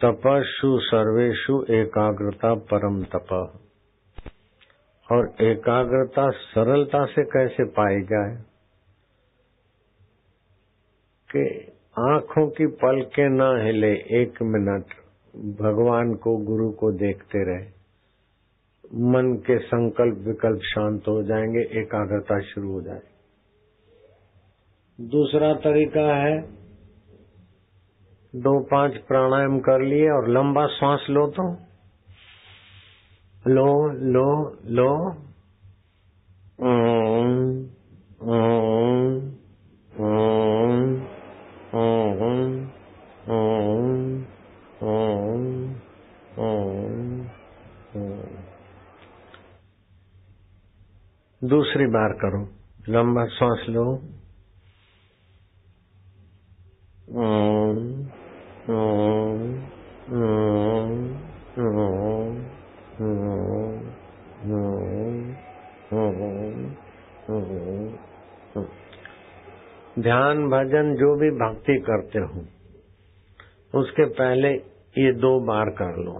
तपस्सु सर्वेषु एकाग्रता परम तप। और एकाग्रता सरलता से कैसे पाई जाए कि आंखों की पलकें न हिले, 1 मिनट भगवान को गुरु को देखते रहे, मन के संकल्प विकल्प शांत हो जाएंगे, एकाग्रता शुरू हो जाए। दूसरा तरीका है 2-5 प्राणायाम कर लिए और लंबा श्वास लो तो लो लो लो दूसरी बार करो, लंबा श्वास लो, ध्यान भजन जो भी भक्ति करते हो उसके पहले ये 2 बार कर लो।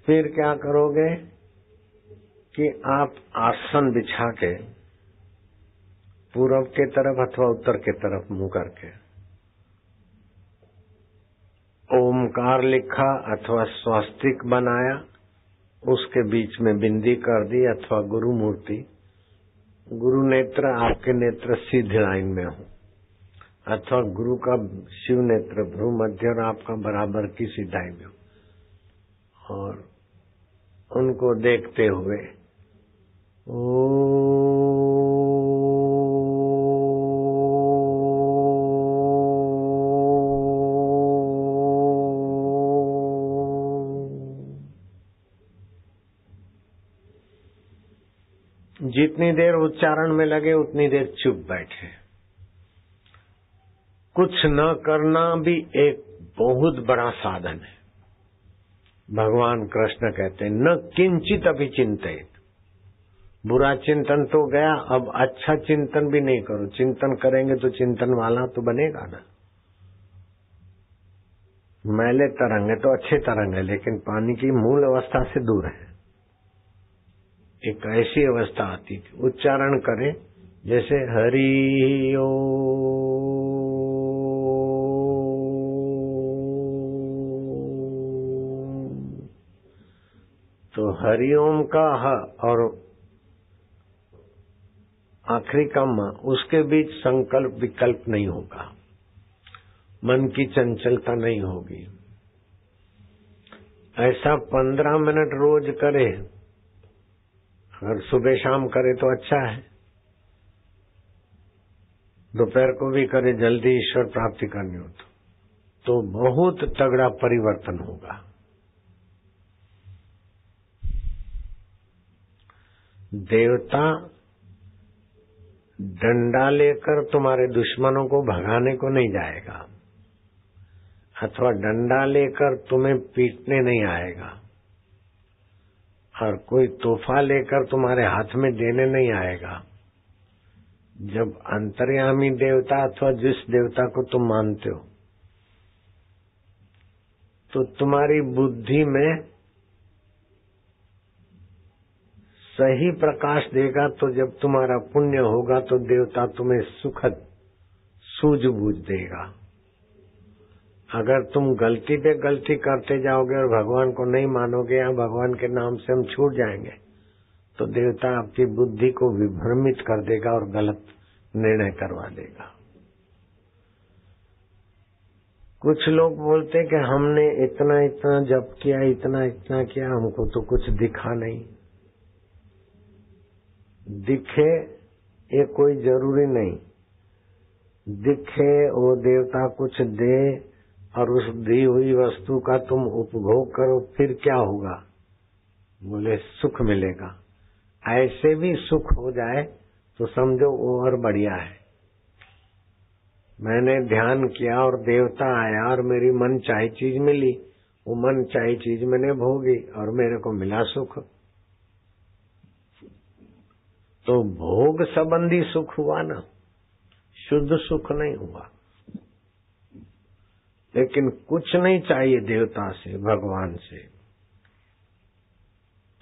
फिर क्या करोगे कि आप आसन बिछा के पूरब के तरफ अथवा उत्तर के तरफ मुंह करके ओमकार लिखा अथवा स्वास्तिक बनाया, उसके बीच में बिंदी कर दी अथवा गुरु मूर्ति, गुरु नेत्र आपके नेत्र सीधी लाइन में हो अथवा गुरु का शिव नेत्र भ्रू मध्य और आपका बराबर की सीधाई में हो, और उनको देखते हुए जितनी देर उच्चारण में लगे उतनी देर चुप बैठे। कुछ न करना भी एक बहुत बड़ा साधन है। भगवान कृष्ण कहते हैं न किंचित अभी चिंतित। बुरा चिंतन तो गया, अब अच्छा चिंतन भी नहीं करो। चिंतन करेंगे तो चिंतन वाला तो बनेगा ना। मैले तरंग है तो अच्छे तरंग है, लेकिन पानी की मूल अवस्था से दूर है। एक ऐसी अवस्था आती थी, उच्चारण करें जैसे हरि ओम, तो हरिओम का ह और आखिरी का म, उसके बीच संकल्प विकल्प नहीं होगा, मन की चंचलता नहीं होगी। ऐसा 15 मिनट रोज करे, अगर सुबह शाम करे तो अच्छा है, दोपहर को भी करे, जल्दी ईश्वर प्राप्ति करनी हो तो बहुत तगड़ा परिवर्तन होगा। देवता डंडा लेकर तुम्हारे दुश्मनों को भगाने को नहीं जाएगा, अथवा डंडा लेकर तुम्हें पीटने नहीं आएगा, और कोई तोहफा लेकर तुम्हारे हाथ में देने नहीं आएगा। जब अंतर्यामी देवता अथवा जिस देवता को तुम मानते हो तो तुम्हारी बुद्धि में सही प्रकाश देगा, तो जब तुम्हारा पुण्य होगा तो देवता तुम्हें सुखद सूझबूझ देगा। अगर तुम गलती पे गलती करते जाओगे और भगवान को नहीं मानोगे या भगवान के नाम से हम छूट जाएंगे, तो देवता आपकी बुद्धि को विभ्रमित कर देगा और गलत निर्णय करवा देगा। कुछ लोग बोलते कि हमने इतना इतना जप किया, इतना इतना किया, हमको तो कुछ दिखा नहीं। दिखे ये कोई जरूरी नहीं, दिखे वो देवता कुछ दे और उस दी हुई वस्तु का तुम उपभोग करो, फिर क्या होगा? बोले सुख मिलेगा। ऐसे भी सुख हो जाए तो समझो वो और बढ़िया है। मैंने ध्यान किया और देवता आया और मेरी मन चाही चीज मिली, वो मन चाही चीज मैंने भोगी और मेरे को मिला सुख, तो भोग संबंधी सुख हुआ ना, शुद्ध सुख नहीं हुआ। लेकिन कुछ नहीं चाहिए देवता से, भगवान से,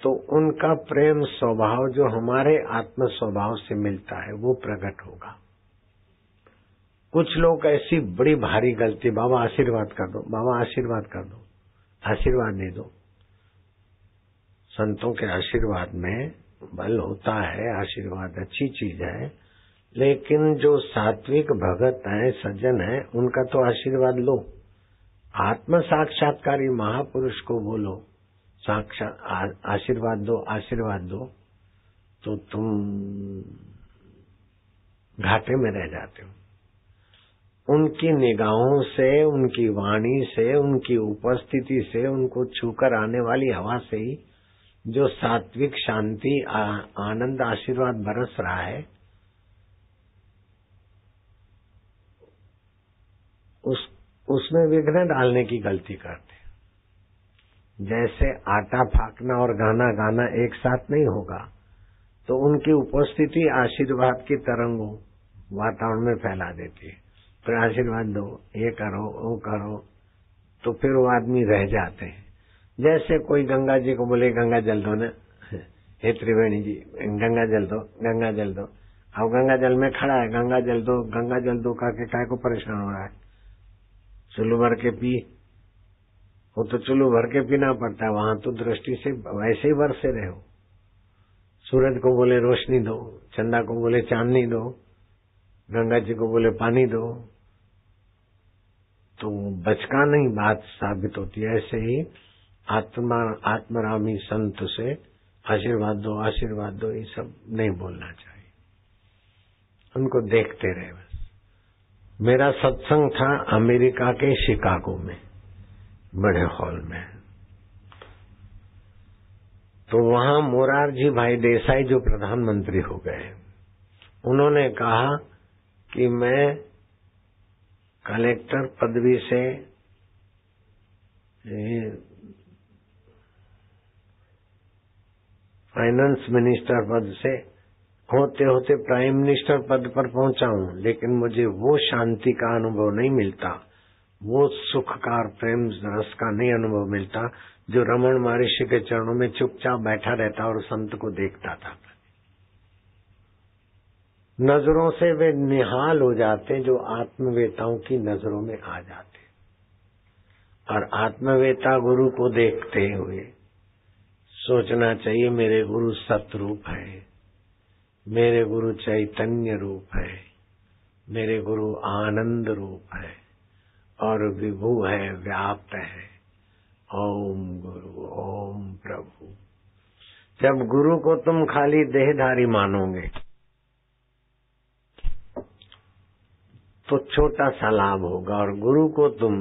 तो उनका प्रेम स्वभाव जो हमारे आत्म स्वभाव से मिलता है वो प्रकट होगा। कुछ लोग ऐसी बड़ी भारी गलती, बाबा आशीर्वाद कर दो, बाबा आशीर्वाद कर दो, आशीर्वाद दे दो। संतों के आशीर्वाद में बल होता है, आशीर्वाद अच्छी चीज है, लेकिन जो सात्विक भगत है, सज्जन है, उनका तो आशीर्वाद लो। आत्म साक्षात्कारी महापुरुष को बोलो साक्षात आशीर्वाद दो, आशीर्वाद दो, तो तुम घाटे में रह जाते हो। उनकी निगाहों से, उनकी वाणी से, उनकी उपस्थिति से, उनको छूकर आने वाली हवा से ही जो सात्विक शांति आनंद आशीर्वाद बरस रहा है, उसमें विघ्न डालने की गलती करते। जैसे आटा फाकना और गाना गाना एक साथ नहीं होगा, तो उनकी उपस्थिति आशीर्वाद की तरंगों वातावरण में फैला देती है। फिर आशीर्वाद दो, ये करो, वो करो, तो फिर वो आदमी रह जाते हैं। जैसे कोई गंगा जी को बोले गंगा जल दो न, हे त्रिवेणी जी गंगा जल दो, गंगा जल दो। अब गंगा जल में खड़ा है, गंगा जल दो, गंगा जल दो करके काय को परेशान हो रहा है? चुल्लू भर के पी, वो तो चुल्लू भर के पीना पड़ता है, वहां तो दृष्टि से वैसे ही बरसे रहे हो। सूरज को बोले रोशनी दो, चंदा को बोले चांदनी दो, गंगा जी को बोले पानी दो, तो बचका नहीं बात साबित होती है। ऐसे ही आत्मरामी संत से आशीर्वाद दो, आशीर्वाद दो, ये सब नहीं बोलना चाहिए। उनको देखते रहे बस। मेरा सत्संग था अमेरिका के शिकागो में, बड़े हॉल में। तो वहां मोरारजी भाई देसाई जो प्रधानमंत्री हो गए, उन्होंने कहा कि मैं कलेक्टर पदवी से फाइनेंस मिनिस्टर पद से होते होते प्राइम मिनिस्टर पद पर पहुंचा हूं, लेकिन मुझे वो शांति का अनुभव नहीं मिलता, वो सुख का और प्रेम रस का नहीं अनुभव मिलता जो रमन महर्षि के चरणों में चुपचाप बैठा रहता और संत को देखता था। नजरों से वे निहाल हो जाते जो आत्मवेताओं की नजरों में आ जाते, और आत्मवेता गुरु को देखते हुए सोचना चाहिए मेरे गुरु सतरूप है, मेरे गुरु चैतन्य रूप है, मेरे गुरु आनंद रूप है और विभु है, व्याप्त है। ओम गुरु, ओम प्रभु। जब गुरु को तुम खाली देहधारी मानोगे तो छोटा सा लाभ होगा, और गुरु को तुम,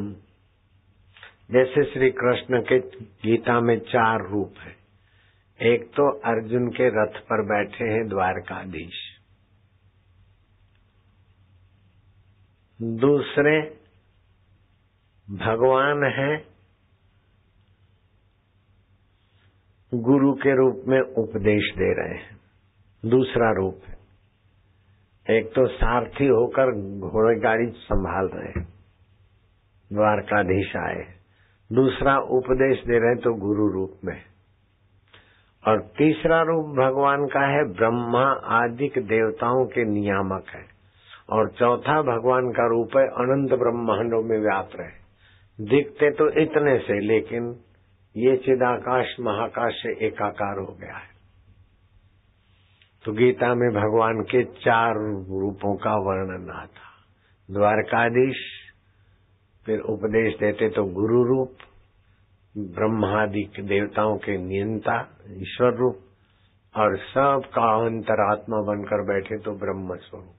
जैसे श्री कृष्ण के गीता में 4 रूप है। एक तो अर्जुन के रथ पर बैठे हैं द्वारकाधीश, दूसरे भगवान है गुरु के रूप में उपदेश दे रहे हैं, दूसरा रूप है। एक तो सारथी होकर घोड़े गाड़ी संभाल रहे हैं, द्वारकाधीश आए, दूसरा उपदेश दे रहे हैं तो गुरु रूप में, और तीसरा रूप भगवान का है ब्रह्मा आदि देवताओं के नियामक है, और चौथा भगवान का रूप है अनंत ब्रह्मांडों में व्याप्त रहे। दिखते तो इतने से, लेकिन ये चिदाकाश महाकाश से एकाकार हो गया है। तो गीता में भगवान के 4 रूपों का वर्णन आता, द्वारकाधीश, फिर उपदेश देते तो गुरु रूप, ब्रह्मादि देवताओं के नियंता ईश्वर रूप, और सब का अंतरात्मा बनकर बैठे तो ब्रह्म स्वरूप।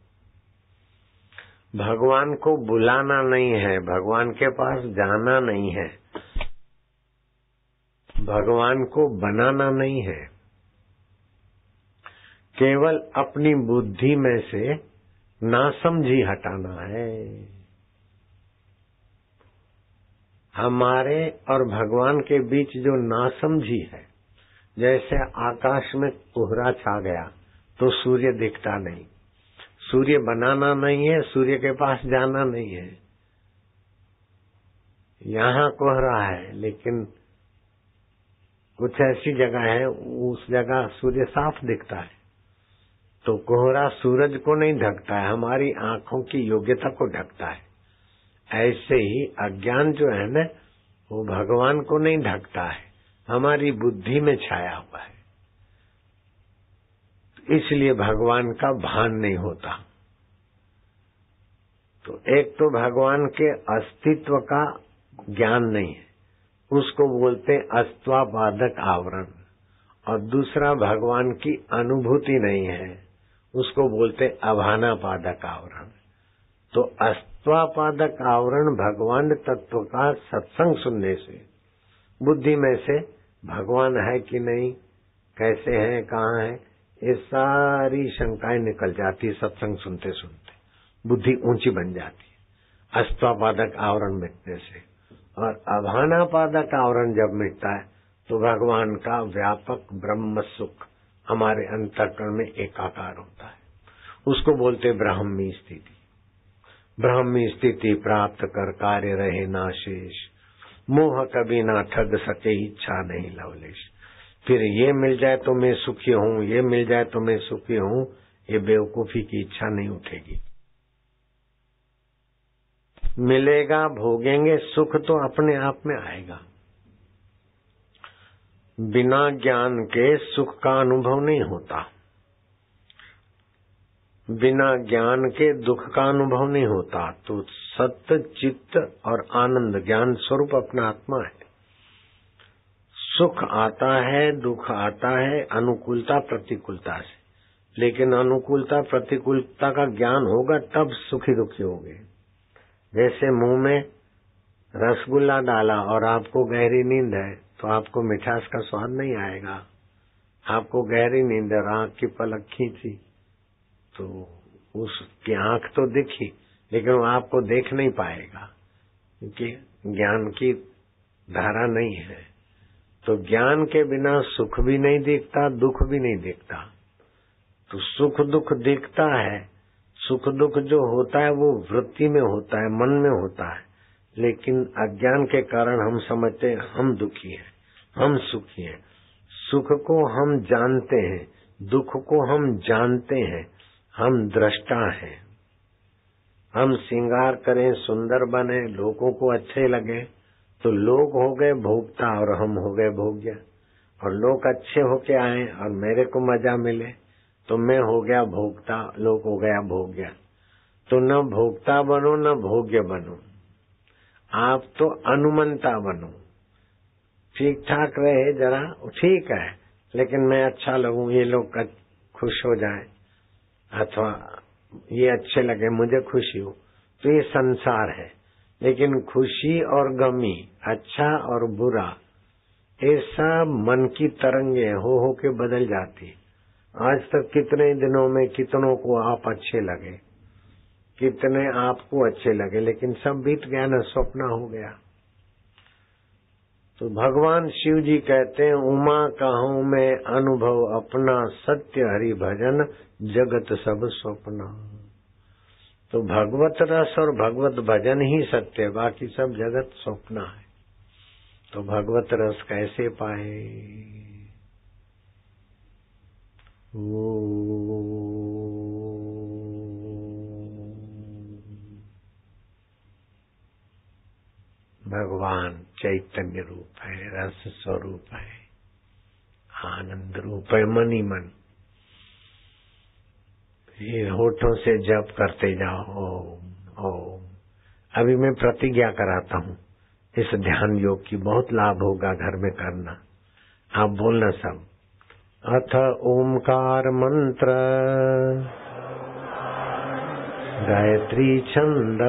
भगवान को बुलाना नहीं है, भगवान के पास जाना नहीं है, भगवान को बनाना नहीं है, केवल अपनी बुद्धि में से नासमझी हटाना है। हमारे और भगवान के बीच जो नासमझी है, जैसे आकाश में कोहरा छा गया तो सूर्य दिखता नहीं, सूर्य बनाना नहीं है, सूर्य के पास जाना नहीं है, यहाँ कोहरा है, लेकिन कुछ ऐसी जगह है उस जगह सूर्य साफ दिखता है। तो कोहरा सूरज को नहीं ढकता है, हमारी आंखों की योग्यता को ढकता है। ऐसे ही अज्ञान जो है ना, वो भगवान को नहीं ढकता है, हमारी बुद्धि में छाया हुआ है। इसलिए भगवान का भान नहीं होता। तो एक तो भगवान के अस्तित्व का ज्ञान नहीं है, उसको बोलते अस्त्वापादक आवरण, और दूसरा भगवान की अनुभूति नहीं है, उसको बोलते अभानापादक आवरण। तो अस्त्वापादक आवरण भगवान तत्व का सत्संग सुनने से बुद्धि में से भगवान है कि नहीं, कैसे है, कहाँ है, ये सारी शंकाएं निकल जाती। सत्संग सुनते सुनते बुद्धि ऊंची बन जाती है अस्त्वापादक आवरण मिटने से। और अभानापादक आवरण जब मिटता है तो भगवान का व्यापक ब्रह्म सुख हमारे अंतःकरण में एकाकार होता है। उसको बोलते ब्राह्मी स्थिति। ब्राह्मी स्थिति प्राप्त कर कार्य रहे ना शेष, मोह कभी ना ठग सके इच्छा नहीं लवलेश। फिर ये मिल जाए तो मैं सुखी हूँ, ये मिल जाए तो मैं सुखी हूँ, ये बेवकूफी की इच्छा नहीं उठेगी। मिलेगा, भोगेंगे, सुख तो अपने आप में आएगा। बिना ज्ञान के सुख का अनुभव नहीं होता, बिना ज्ञान के दुख का अनुभव नहीं होता। तो सत्य, चित्त और आनंद ज्ञान स्वरूप अपना आत्मा है। सुख आता है, दुख आता है, अनुकूलता प्रतिकूलता से, लेकिन अनुकूलता प्रतिकूलता का ज्ञान होगा तब सुखी दुखी होगे। जैसे मुंह में रसगुल्ला डाला और आपको गहरी नींद है तो आपको मिठास का स्वाद नहीं आएगा। आपको गहरी नींद और आंख की पलक खींची तो उसकी आंख तो दिखी, लेकिन वो आपको देख नहीं पाएगा क्योंकि ज्ञान की धारा नहीं है। तो ज्ञान के बिना सुख भी नहीं दिखता, दुख भी नहीं दिखता। तो सुख दुख दिखता है। सुख दुख जो होता है वो वृत्ति में होता है, मन में होता है, लेकिन अज्ञान के कारण हम समझते हैं हम दुखी हैं, हम सुखी हैं। सुख को हम जानते हैं, दुख को हम जानते हैं, हम दृष्टा हैं। हम श्रृंगार करें, सुंदर बने, लोगों को अच्छे लगे तो लोग हो गए भोक्ता और हम हो गए भोग्य। और लोग अच्छे होके आए और मेरे को मजा मिले तो मैं हो गया भोक्ता, लोग हो गया भोग्य। तो न भोक्ता बनो न भोग्य बनो, आप तो अनुमंता बनो। ठीक ठाक रहे जरा, ठीक है, लेकिन मैं अच्छा लगूं, ये लोग खुश हो जाए, अथवा ये अच्छे लगे, मुझे खुशी हो, तो ये संसार है। लेकिन खुशी और गमी, अच्छा और बुरा, ये सब मन की तरंगे हो के बदल जाती। आज तक कितने दिनों में कितनों को आप अच्छे लगे, कितने आपको अच्छे लगे, लेकिन सब बीत गया ना, स्वप्न हो गया। तो भगवान शिव जी कहते हैं, उमा कहूँ मैं अनुभव अपना, सत्य हरि भजन जगत सब स्वप्न। तो भगवत रस और भगवत भजन ही सत्य, बाकी सब जगत स्वप्न है। तो भगवत रस कैसे पाए? भगवान चैतन्य रूप है, रस स्वरूप है, आनंद रूप है, मन ही मन। ये होठों से जप करते जाओ ओम ओम। अभी मैं प्रतिज्ञा कराता हूँ, इस ध्यान योग की बहुत लाभ होगा, घर में करना। आप बोलना सब। अथ ओमकार मंत्र गायत्री छंद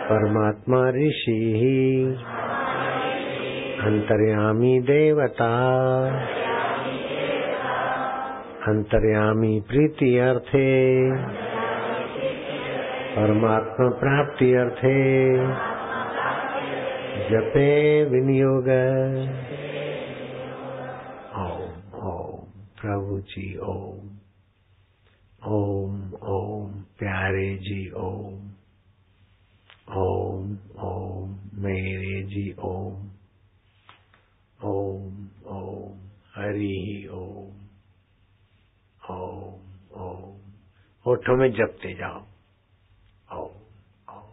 परमात्मा ऋषि अंतर्यामी देवता अंतर्यामी प्रीति अर्थे परमात्मा प्राप्ति अर्थे जपे विनियोग। ओम ओम प्रभु जी ओम ओम ओम प्यारे जी ओम ओम ओम मेरे जी ओम ओम ओम हरि ओम ओम ओम होठों में जपते जाओ ओम ओम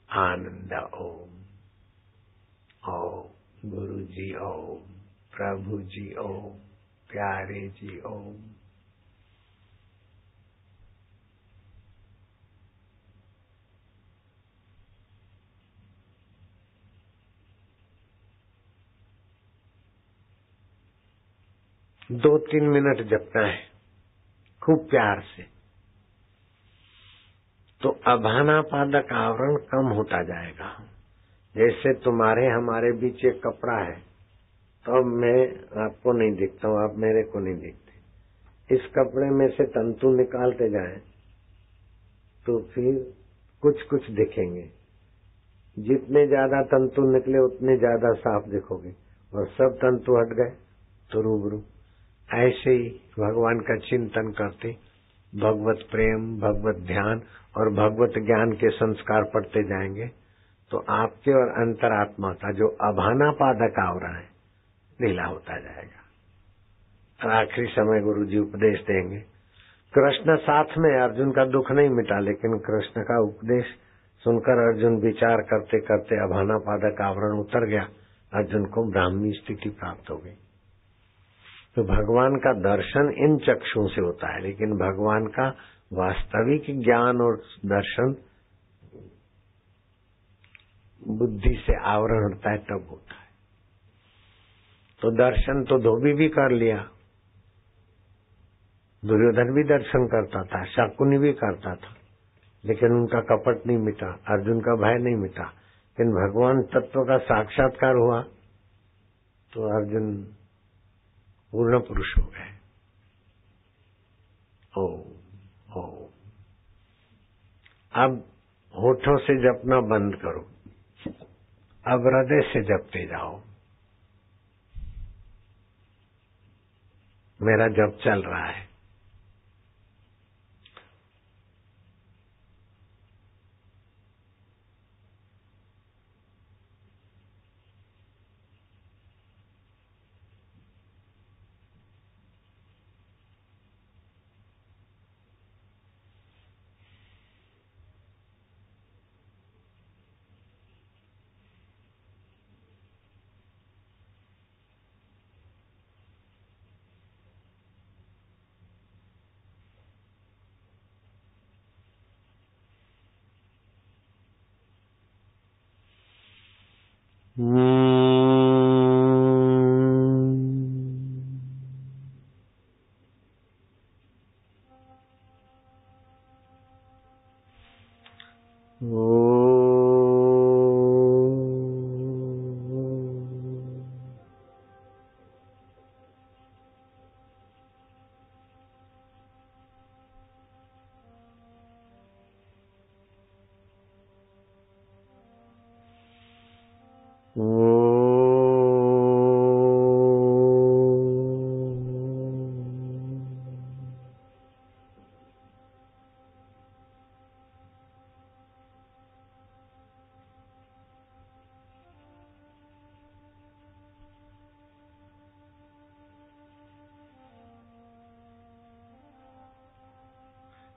आनंद ओम ओम गुरु जी ओम प्रभु जी ओम प्यारे जी ओम। दो तीन मिनट जपना है खूब प्यार से, तो अभानापादक आवरण कम होता जाएगा। जैसे तुम्हारे हमारे बीच एक कपड़ा है, तो अब मैं आपको नहीं दिखता हूँ, आप मेरे को नहीं दिखते। इस कपड़े में से तंतु निकालते जाएं तो फिर कुछ कुछ दिखेंगे। जितने ज्यादा तंतु निकले उतने ज्यादा साफ दिखोगे, और सब तंतु हट गए तो रूबरू। ऐसे ही भगवान का चिंतन करते भगवत प्रेम, भगवत ध्यान और भगवत ज्ञान के संस्कार पढ़ते जाएंगे तो आपके और अंतरात्मा का जो अभानापादक आवरण है ढीला होता जाएगा। और आखिरी समय गुरु जी उपदेश देंगे। कृष्ण साथ में, अर्जुन का दुख नहीं मिटा, लेकिन कृष्ण का उपदेश सुनकर अर्जुन विचार करते करते अभानापादक आवरण उतर गया, अर्जुन को ब्राह्मी स्थिति प्राप्त हो गई। तो भगवान का दर्शन इन चक्षुओं से होता है, लेकिन भगवान का वास्तविक ज्ञान और दर्शन बुद्धि से आवरण होता है, तब होता है। तो दर्शन तो धोबी भी कर लिया, दुर्योधन भी दर्शन करता था, शकुनी भी करता था, लेकिन उनका कपट नहीं मिटा, अर्जुन का भय नहीं मिटा। लेकिन भगवान तत्व का साक्षात्कार हुआ तो अर्जुन पूर्ण पुरुष हो गए। ओम ओम। अब होठों से जपना बंद करो, अब हृदय से जपते जाओ। मेरा जप चल रहा है।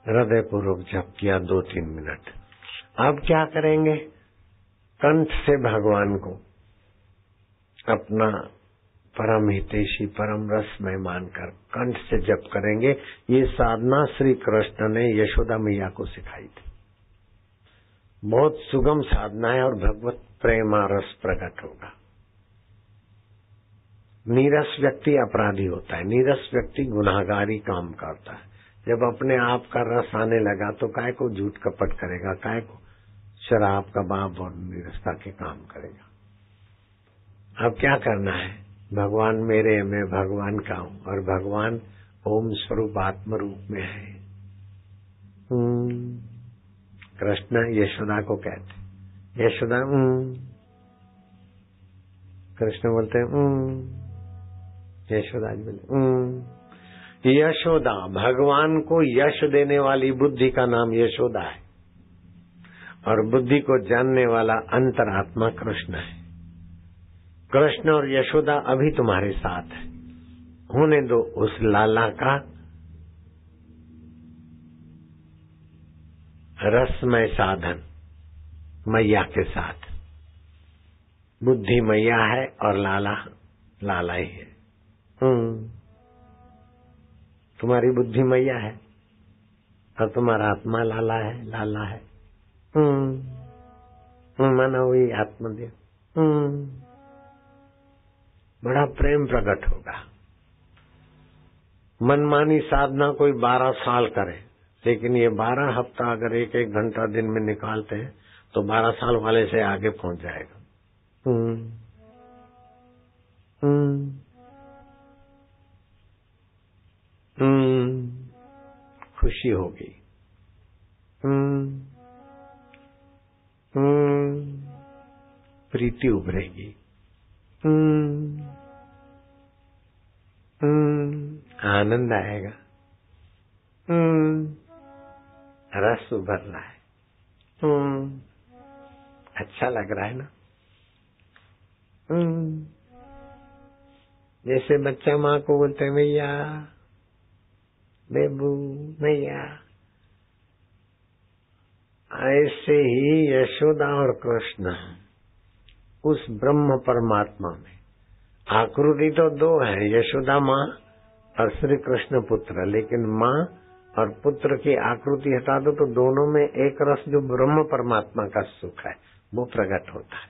हृदय पूर्वक जप किया 2-3 मिनट। अब क्या करेंगे? कंठ से भगवान को अपना परम हितैषी, परम रसमय मानकर कंठ से जप करेंगे। ये साधना श्री कृष्ण ने यशोदा मैया को सिखाई थी। बहुत सुगम साधना है और भगवत प्रेमा रस प्रकट होगा। नीरस व्यक्ति अपराधी होता है, नीरस व्यक्ति गुनाहगारी काम करता है। जब अपने आप का रस आने लगा तो काय को झूठ कपट करेगा, काय को शराब कबाब और नीरसता के काम करेगा। अब क्या करना है? भगवान मेरे, मैं भगवान का हूँ और भगवान ओम स्वरूप आत्म रूप में है। कृष्ण यशोदा को कहते, यशोदा कृष्ण बोलते यशोदा जी बोलते यशोदा। भगवान को यश देने वाली बुद्धि का नाम यशोदा है। और बुद्धि को जानने वाला अंतरात्मा कृष्ण है। कृष्ण और यशोदा अभी तुम्हारे साथ है, होने दो उस लाला का रसमय साधन मैया के साथ। बुद्धि मैया है और लाला लाला ही है। तुम्हारी बुद्धि मैया है और तुम्हारा आत्मा लाला है, लाला है। माना हुई आत्मदेव। बड़ा प्रेम प्रकट होगा। मनमानी साधना कोई 12 साल करे, लेकिन ये 12 हफ्ता अगर एक एक घंटा दिन में निकालते हैं तो 12 साल वाले से आगे पहुंच जाएगा। खुशी होगी। प्रीति उभरेगी। आनंद आएगा। रस उभर रहा है। अच्छा लग रहा है ना। जैसे बच्चा माँ को बोलते हैं मैया, बेबू, मैया, ऐसे ही यशोदा और कृष्ण उस ब्रह्म परमात्मा में, आकृति तो 2 है, यशोदा माँ और श्री कृष्ण पुत्र, लेकिन माँ और पुत्र की आकृति हटा दो तो दोनों में एक रस जो ब्रह्म परमात्मा का सुख है वो प्रकट होता है।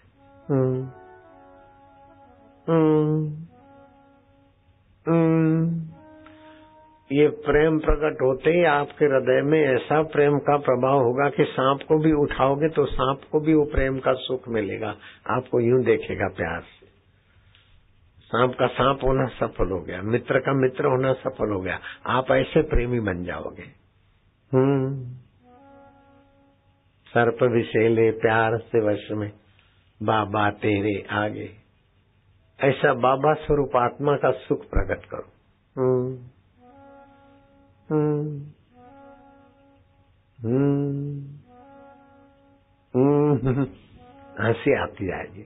ये प्रेम प्रकट होते ही आपके हृदय में ऐसा प्रेम का प्रभाव होगा कि सांप को भी उठाओगे तो सांप को भी वो प्रेम का सुख मिलेगा। आपको यूं देखेगा प्यार से। सांप का सांप होना सफल हो गया, मित्र का मित्र होना सफल हो गया। आप ऐसे प्रेमी बन जाओगे। सर्प विशेले प्यार से वश में, बाबा तेरे आगे। ऐसा बाबा स्वरूप आत्मा का सुख प्रकट करो। हंसी आती जाएगी।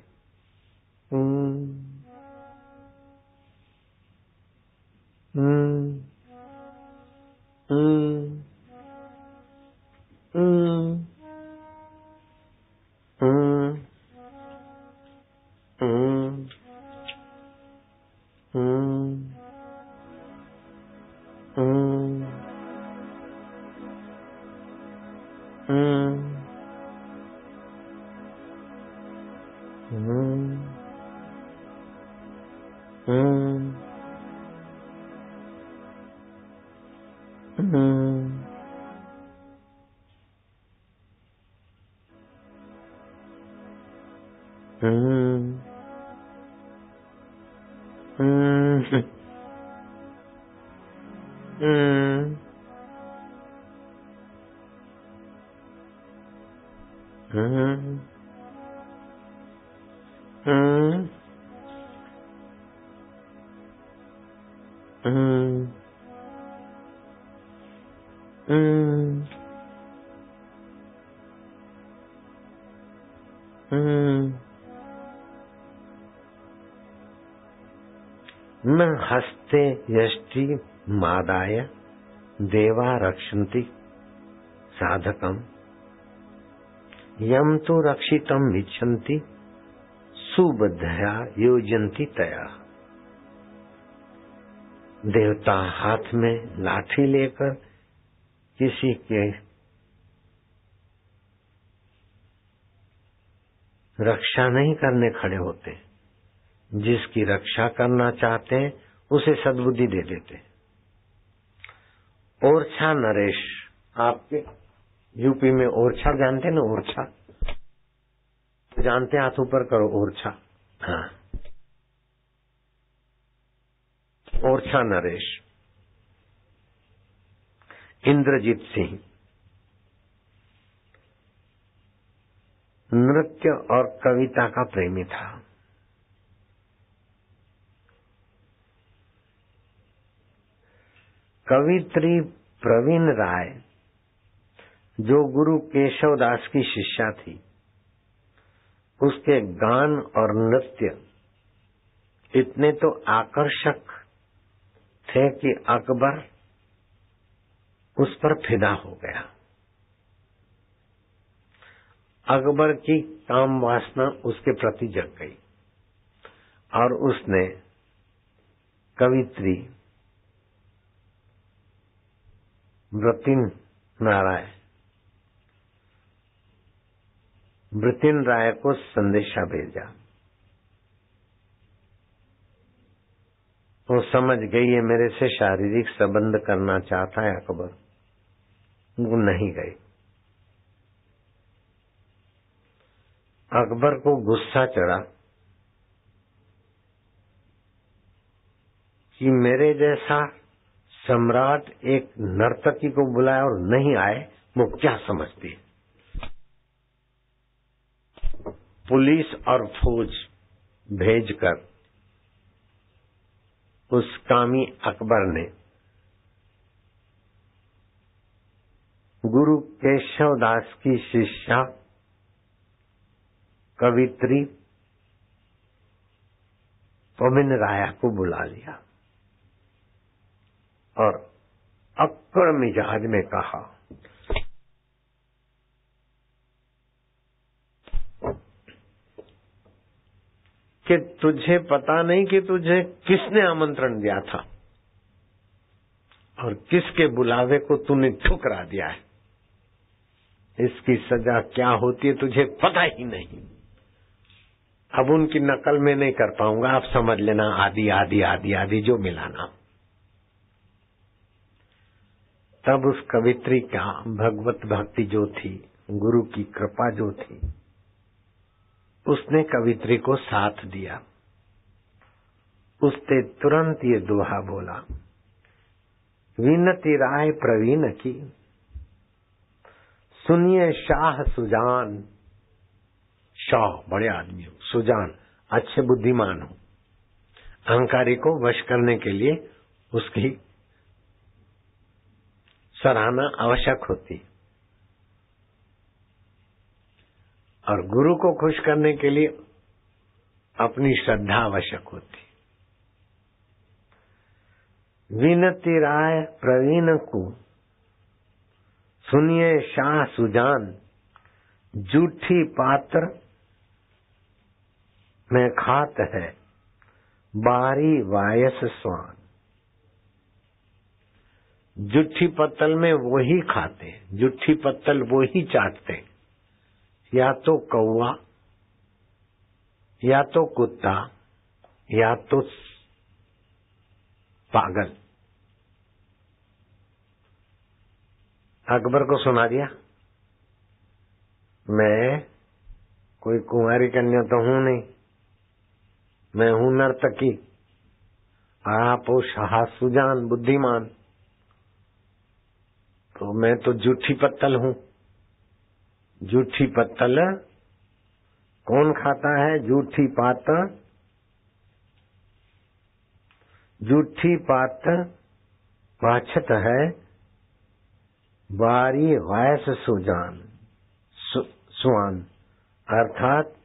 न हस्ते यष्टि मादाय देवा रक्षन्ति साधकम यम तो रक्षितम इच्छन्ति सुबद्धया योजन्ति तया। देवता हाथ में लाठी लेकर किसी के रक्षा नहीं करने खड़े होते, जिसकी रक्षा करना चाहते हैं उसे सद्बुद्धि दे देते। ओरछा नरेश, आपके यूपी में ओरछा जानते हैं ना? ओरछा जानते? हाथ ऊपर करो। ओरछा, हाँ, ओरछा नरेश। इंद्रजीत सिंह नृत्य और कविता का प्रेमी था। कवित्री प्रवीण राय जो गुरु केशवदास की शिष्या थी, उसके गान और नृत्य इतने तो आकर्षक थे कि अकबर उस पर फिदा हो गया। अकबर की काम वासना उसके प्रति जग गई और उसने कवित्री वृतिन राय को संदेशा भेजा। वो समझ गई ये मेरे से शारीरिक संबंध करना चाहता है अकबर। वो नहीं गई। अकबर को गुस्सा चढ़ा कि मेरे जैसा सम्राट एक नर्तकी को बुलाए और नहीं आए, वो क्या समझती है। पुलिस और फौज भेजकर उस कामी अकबर ने गुरु केशवदास की शिष्या कवित्री पमिन राया को बुला लिया और अक्कड़ मिजाज में कहा, कि तुझे पता नहीं कि तुझे किसने आमंत्रण दिया था और किसके बुलावे को तूने ठुकरा दिया है। इसकी सजा क्या होती है तुझे पता ही नहीं। अब उनकी नकल मैं नहीं कर पाऊंगा, आप समझ लेना, आदि आदि आदि आदि जो मिला ना। तब उस कवित्री का भगवत भक्ति जो थी, गुरु की कृपा जो थी, उसने कवित्री को साथ दिया। उसने तुरंत ये दोहा बोला, विनती राय प्रवीण की, सुनिए शाह सुजान। शाह बड़े आदमी हो, सुजान अच्छे बुद्धिमान हो। अहंकारी को वश करने के लिए उसकी सराहना आवश्यक होती और गुरु को खुश करने के लिए अपनी श्रद्धा आवश्यक होती। विनती राय प्रवीण को, सुनिए शाह सुजान। जूठी पात्र में खात है बारी वायस स्वान। जूठी पत्तल में वो ही खाते, जूठी पत्तल वो ही चाटते, या तो कौवा, या तो कुत्ता, या तो पागल। अकबर को सुना दिया, मैं कोई कुंवारी कन्या तो हूं नहीं, मैं हूं नर्तकी, आप हो शाह सुजान बुद्धिमान, तो मैं तो जूठी पत्तल हूं। जूठी पत्तल कौन खाता है? जूठी पात्र, जूठी पात्र वाछत है बारी वायस सुजान स्वान, अर्थात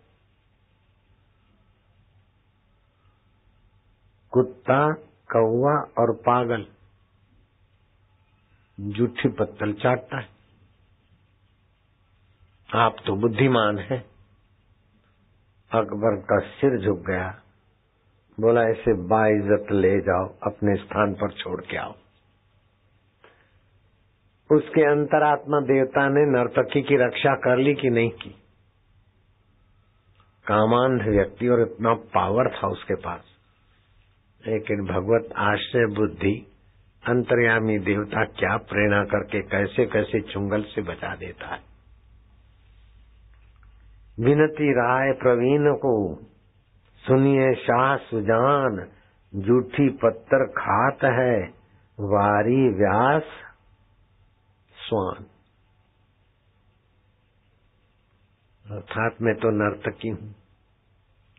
कुत्ता, कौवा और पागल जूठी पत्तल चाटता है। आप तो बुद्धिमान हैं। अकबर का सिर झुक गया, बोला ऐसे बाइज्जत ले जाओ, अपने स्थान पर छोड़ के आओ। उसके अंतरात्मा देवता ने नर्तकी की रक्षा कर ली कि नहीं की? कामांध व्यक्ति और इतना पावर था उसके पास, लेकिन भगवत आश्रय बुद्धि अंतर्यामी देवता क्या प्रेरणा करके कैसे कैसे चुंगल से बचा देता है। विनती राय प्रवीण को, सुनिए शाह सुजान। जूठी पत्थर खात है वारी व्यास स्वान। अर्थात मैं तो नर्तकी हूं,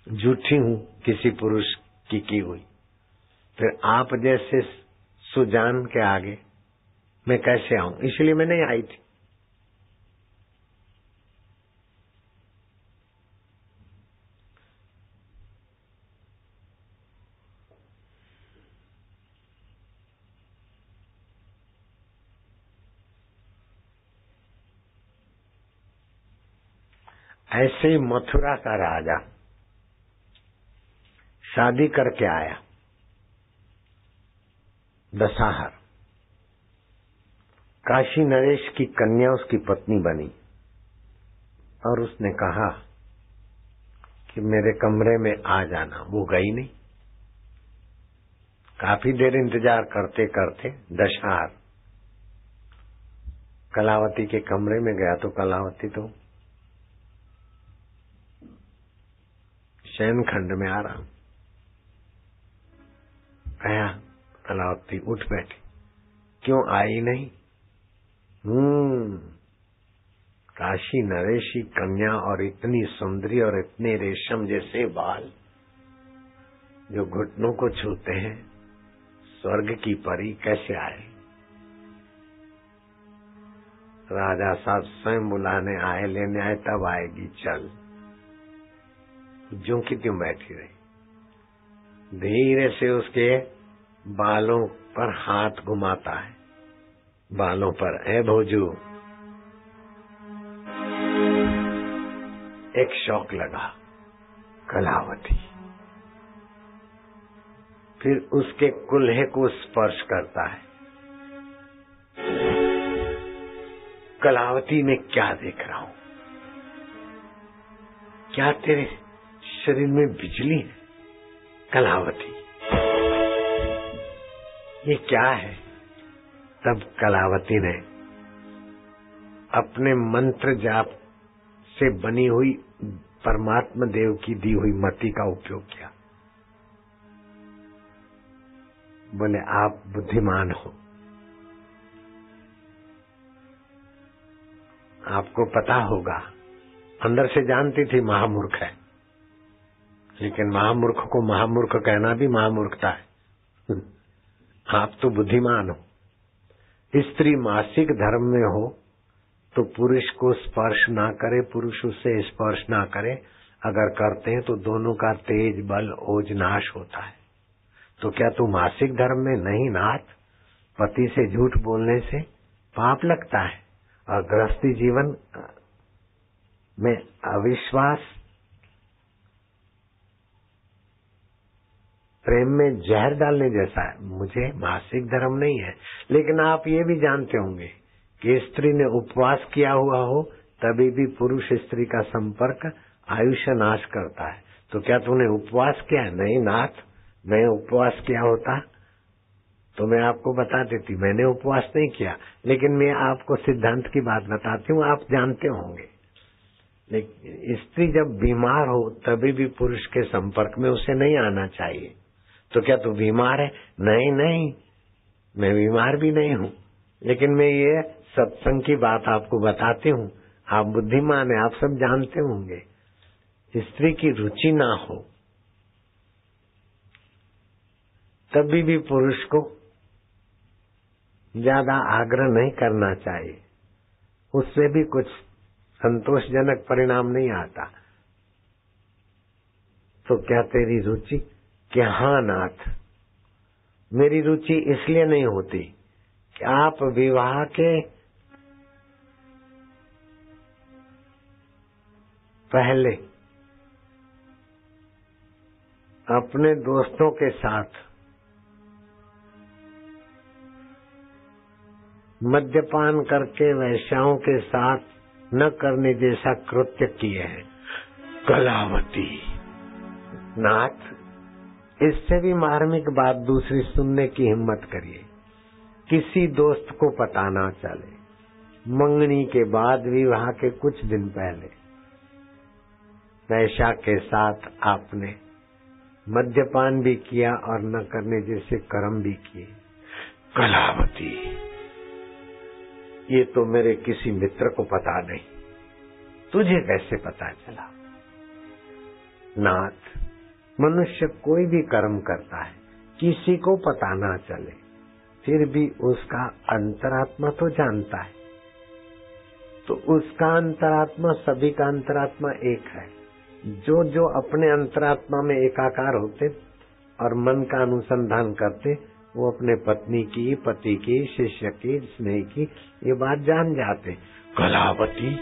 झूठी हूं किसी पुरुष की हुई, फिर आप जैसे सुजान के आगे मैं कैसे आऊं? इसलिए मैं नहीं आई थी। ऐसे ही मथुरा का राजा शादी करके आया, दशाहर। काशी नरेश की कन्या उसकी पत्नी बनी और उसने कहा कि मेरे कमरे में आ जाना। वो गई नहीं। काफी देर इंतजार करते करते दशाहर कलावती के कमरे में गया तो कलावती तो शयन खंड में आराम। कहा कलावती उठ बैठी, क्यों आई नहीं? काशी नरेशी कन्या और इतनी सुंदरी और इतने रेशम जैसे बाल जो घुटनों को छूते हैं, स्वर्ग की परी कैसे आए? राजा साहब स्वयं बुलाने आए, लेने आए, तब आएगी, चल। ज्यों की त्यों बैठी रही। धीरे से उसके बालों पर हाथ घुमाता है, बालों पर, ए भोजू। एक शौक लगा, कलावती। फिर उसके कुल्हे को स्पर्श करता है। कलावती में क्या देख रहा हूं? क्या तेरे शरीर में बिजली है? कलावती, ये क्या है? तब कलावती ने अपने मंत्र जाप से बनी हुई परमात्मा देव की दी हुई मति का उपयोग किया। बोले, आप बुद्धिमान हो, आपको पता होगा। अंदर से जानती थी महामूर्ख है, लेकिन महामूर्ख को महामूर्ख कहना भी महामूर्खता है। आप तो बुद्धिमान हो। स्त्री मासिक धर्म में हो तो पुरुष को स्पर्श ना करे, पुरुष उससे स्पर्श ना करे। अगर करते हैं तो दोनों का तेज बल ओज नाश होता है। तो क्या तू मासिक धर्म में नहीं? नाथ, पति से झूठ बोलने से पाप लगता है और गृहस्थी जीवन में अविश्वास, प्रेम में जहर डालने जैसा है। मुझे मासिक धर्म नहीं है। लेकिन आप ये भी जानते होंगे कि स्त्री ने उपवास किया हुआ हो तभी भी पुरुष स्त्री का संपर्क आयुष्य नाश करता है। तो क्या तूने उपवास किया है? नहीं नाथ, मैं उपवास किया होता तो मैं आपको बता देती। मैंने उपवास नहीं किया, लेकिन मैं आपको सिद्धांत की बात बताती हूँ, आप जानते होंगे। लेकिन स्त्री जब बीमार हो तभी भी पुरुष के संपर्क में उसे नहीं आना चाहिए। तो क्या तू बीमार है? नहीं नहीं, मैं बीमार भी नहीं हूँ, लेकिन मैं ये सत्संग की बात आपको बताती हूँ। आप बुद्धिमान है, आप सब जानते होंगे। स्त्री की रुचि ना हो तभी भी पुरुष को ज्यादा आग्रह नहीं करना चाहिए। उससे भी कुछ संतोषजनक परिणाम नहीं आता। तो क्या तेरी रुचि? कि हाँ नाथ, मेरी रुचि इसलिए नहीं होती कि आप विवाह के पहले अपने दोस्तों के साथ मद्यपान करके वैश्याओं के साथ न करने जैसा कृत्य किए हैं। कलावती, नाथ, इससे भी मार्मिक बात दूसरी सुनने की हिम्मत करिए। किसी दोस्त को पता ना चले, मंगनी के बाद विवाह के कुछ दिन पहले वैश्या के साथ आपने मद्यपान भी किया और न करने जैसे कर्म भी किए। कलावती, ये तो मेरे किसी मित्र को पता नहीं, तुझे कैसे पता चला? नाथ, मनुष्य कोई भी कर्म करता है, किसी को पता ना चले, फिर भी उसका अंतरात्मा तो जानता है। तो उसका अंतरात्मा, सभी का अंतरात्मा एक है। जो जो अपने अंतरात्मा में एकाकार होते और मन का अनुसंधान करते, वो अपने पत्नी की, पति की, शिष्य की, स्नेह की ये बात जान जाते। कलावती,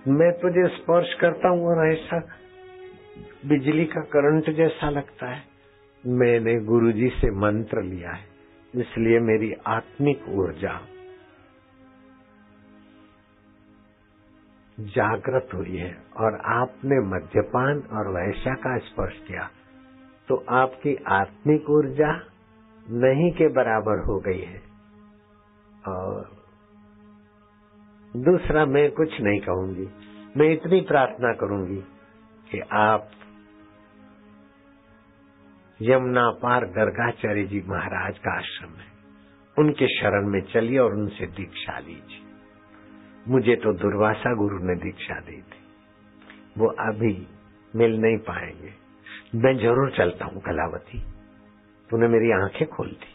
मैं तुझे स्पर्श करता हूँ और ऐसा बिजली का करंट जैसा लगता है। मैंने गुरुजी से मंत्र लिया है, इसलिए मेरी आत्मिक ऊर्जा जागृत हुई है। और आपने मद्यपान और वैश्या का स्पर्श किया तो आपकी आत्मिक ऊर्जा नहीं के बराबर हो गई है। और दूसरा, मैं कुछ नहीं कहूंगी, मैं इतनी प्रार्थना करूंगी कि आप यमुना पार गर्गाचार्य जी महाराज का आश्रम है, उनके शरण में चलिए और उनसे दीक्षा लीजिए। मुझे तो दुर्वासा गुरु ने दीक्षा दी थी, वो अभी मिल नहीं पाएंगे। मैं जरूर चलता हूँ कलावती, तूने मेरी आंखें खोल दी।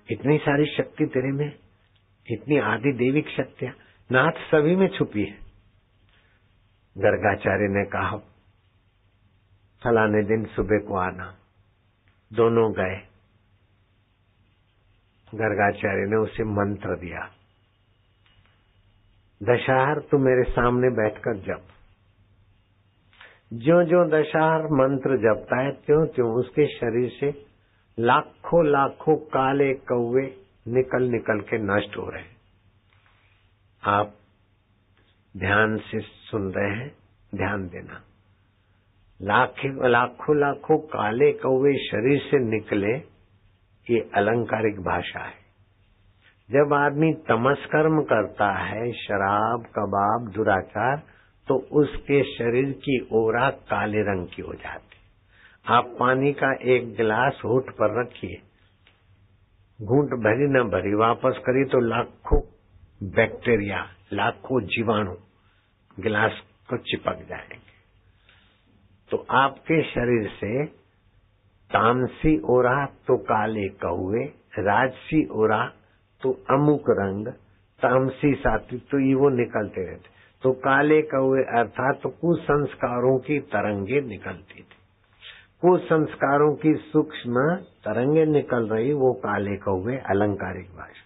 इतनी सारी शक्ति तेरे में, इतनी आदि देविक शक्तियां नाथ सभी में छुपी है। गर्गाचार्य ने कहा फलाने दिन सुबह को आना। दोनों गए। गर्गाचार्य ने उसे मंत्र दिया, दशहर तू मेरे सामने बैठकर जप। जो जो दशहर मंत्र जपता है त्यों त्यों उसके शरीर से लाखों लाखों काले कौवे निकल निकल के नष्ट हो रहे हैं। आप ध्यान से सुन रहे हैं, ध्यान देना। लाखों लाखों काले कौवे शरीर से निकले, ये अलंकारिक भाषा है। जब आदमी तमस कर्म करता है, शराब कबाब दुराचार, तो उसके शरीर की ओरा काले रंग की हो जाती। आप पानी का एक गिलास होठ पर रखिए, घूंट भरी न भरी वापस करिए तो लाखों बैक्टीरिया, लाखों जीवाणु गिलास को चिपक जाएंगे। तो आपके शरीर से तामसी ओरा तो काले कौवे, राजसी ओरा तो अमुक रंग, तामसी सात्विक तो ये वो निकलते रहते। तो काले कौवे अर्थात तो कुसंस्कारों की तरंगे निकलती थी, कुसंस्कारों की सूक्ष्म तरंगे निकल रही, वो काले कौवे अलंकारिक भाषा।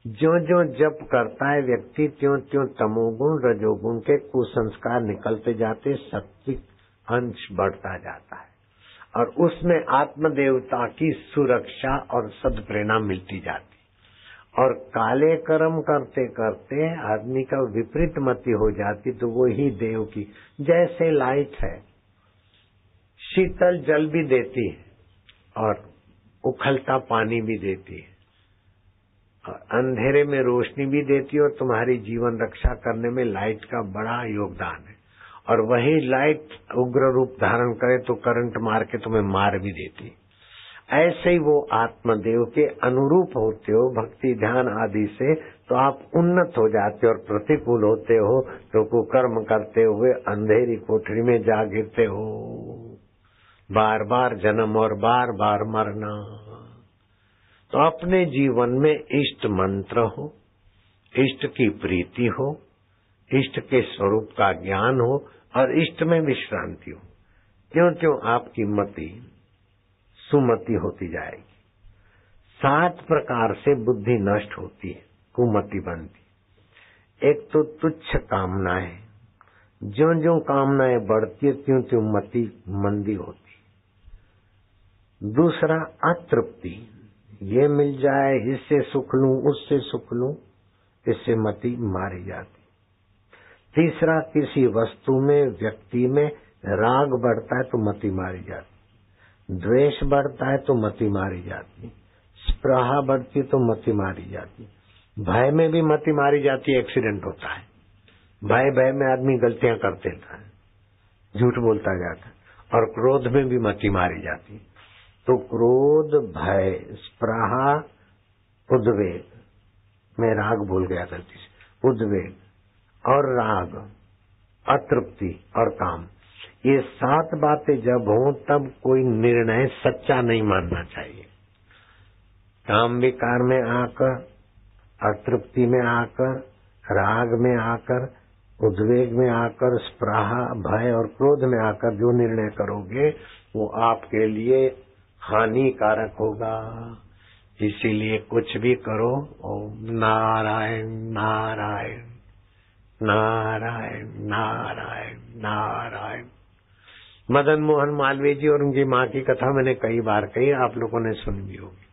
जो जो जप करता है व्यक्ति त्यों त्यों तमोगुण रजोगुण के कुसंस्कार निकलते जाते, सात्विक अंश बढ़ता जाता है और उसमें आत्मदेवता की सुरक्षा और सद्प्रेरणा मिलती जाती। और काले कर्म करते करते आदमी का विपरीत मति हो जाती, तो वो ही देव की जैसे लाइट है, शीतल जल भी देती है और उखलता पानी भी देती है, और अंधेरे में रोशनी भी देती है, और तुम्हारी जीवन रक्षा करने में लाइट का बड़ा योगदान है। और वही लाइट उग्र रूप धारण करे तो करंट मार के तुम्हें मार भी देती। ऐसे ही वो आत्मदेव के अनुरूप होते हो भक्ति ध्यान आदि से, तो आप उन्नत हो जाते हो। और प्रतिकूल होते हो तो कुकर्म करते हुए अंधेरी कोठरी में जा गिरते हो, बार बार जन्म और बार बार मरना। तो अपने जीवन में इष्ट मंत्र हो, इष्ट की प्रीति हो, इष्ट के स्वरूप का ज्ञान हो और इष्ट में विश्रांति हो, क्यों क्यों आपकी मति सुमति होती जाएगी। 7 प्रकार से बुद्धि नष्ट होती है, कुमति बनती। एक तो तुच्छ कामनाएं, ज्यों ज्यों कामनाएं बढ़ती है त्यों त्यों मति मंदी होती। दूसरा अतृप्ति, ये मिल जाए इससे सुख लूं उससे सुख लूं, इससे मति मारी जाती। तीसरा किसी वस्तु में व्यक्ति में राग बढ़ता है तो मति मारी जाती, द्वेष बढ़ता है तो मति मारी जाती, स्पृहा बढ़ती तो मति मारी जाती, भय में भी मति मारी जाती। एक्सीडेंट होता है, भय में आदमी गलतियां कर देता है, झूठ बोलता जाता है, और क्रोध में भी मति मारी जाती। तो क्रोध, भय, स्पृहा, उद्वेग, मैं राग बोल गया गलती से, उद्वेग और राग, अतृप्ति और काम, ये 7 बातें जब हों तब कोई निर्णय सच्चा नहीं मानना चाहिए। काम विकार में आकर, अतृप्ति में आकर, राग में आकर, उद्वेग में आकर, स्पृहा, भय और क्रोध में आकर जो निर्णय करोगे वो आपके लिए हानिकारक होगा। इसीलिए कुछ भी करो ओम नारायण नारायण नारायण नारायण नारायण। मदन मोहन मालवीय जी और उनकी माँ की कथा मैंने कई बार कही, आप लोगों ने सुनी भी होगी।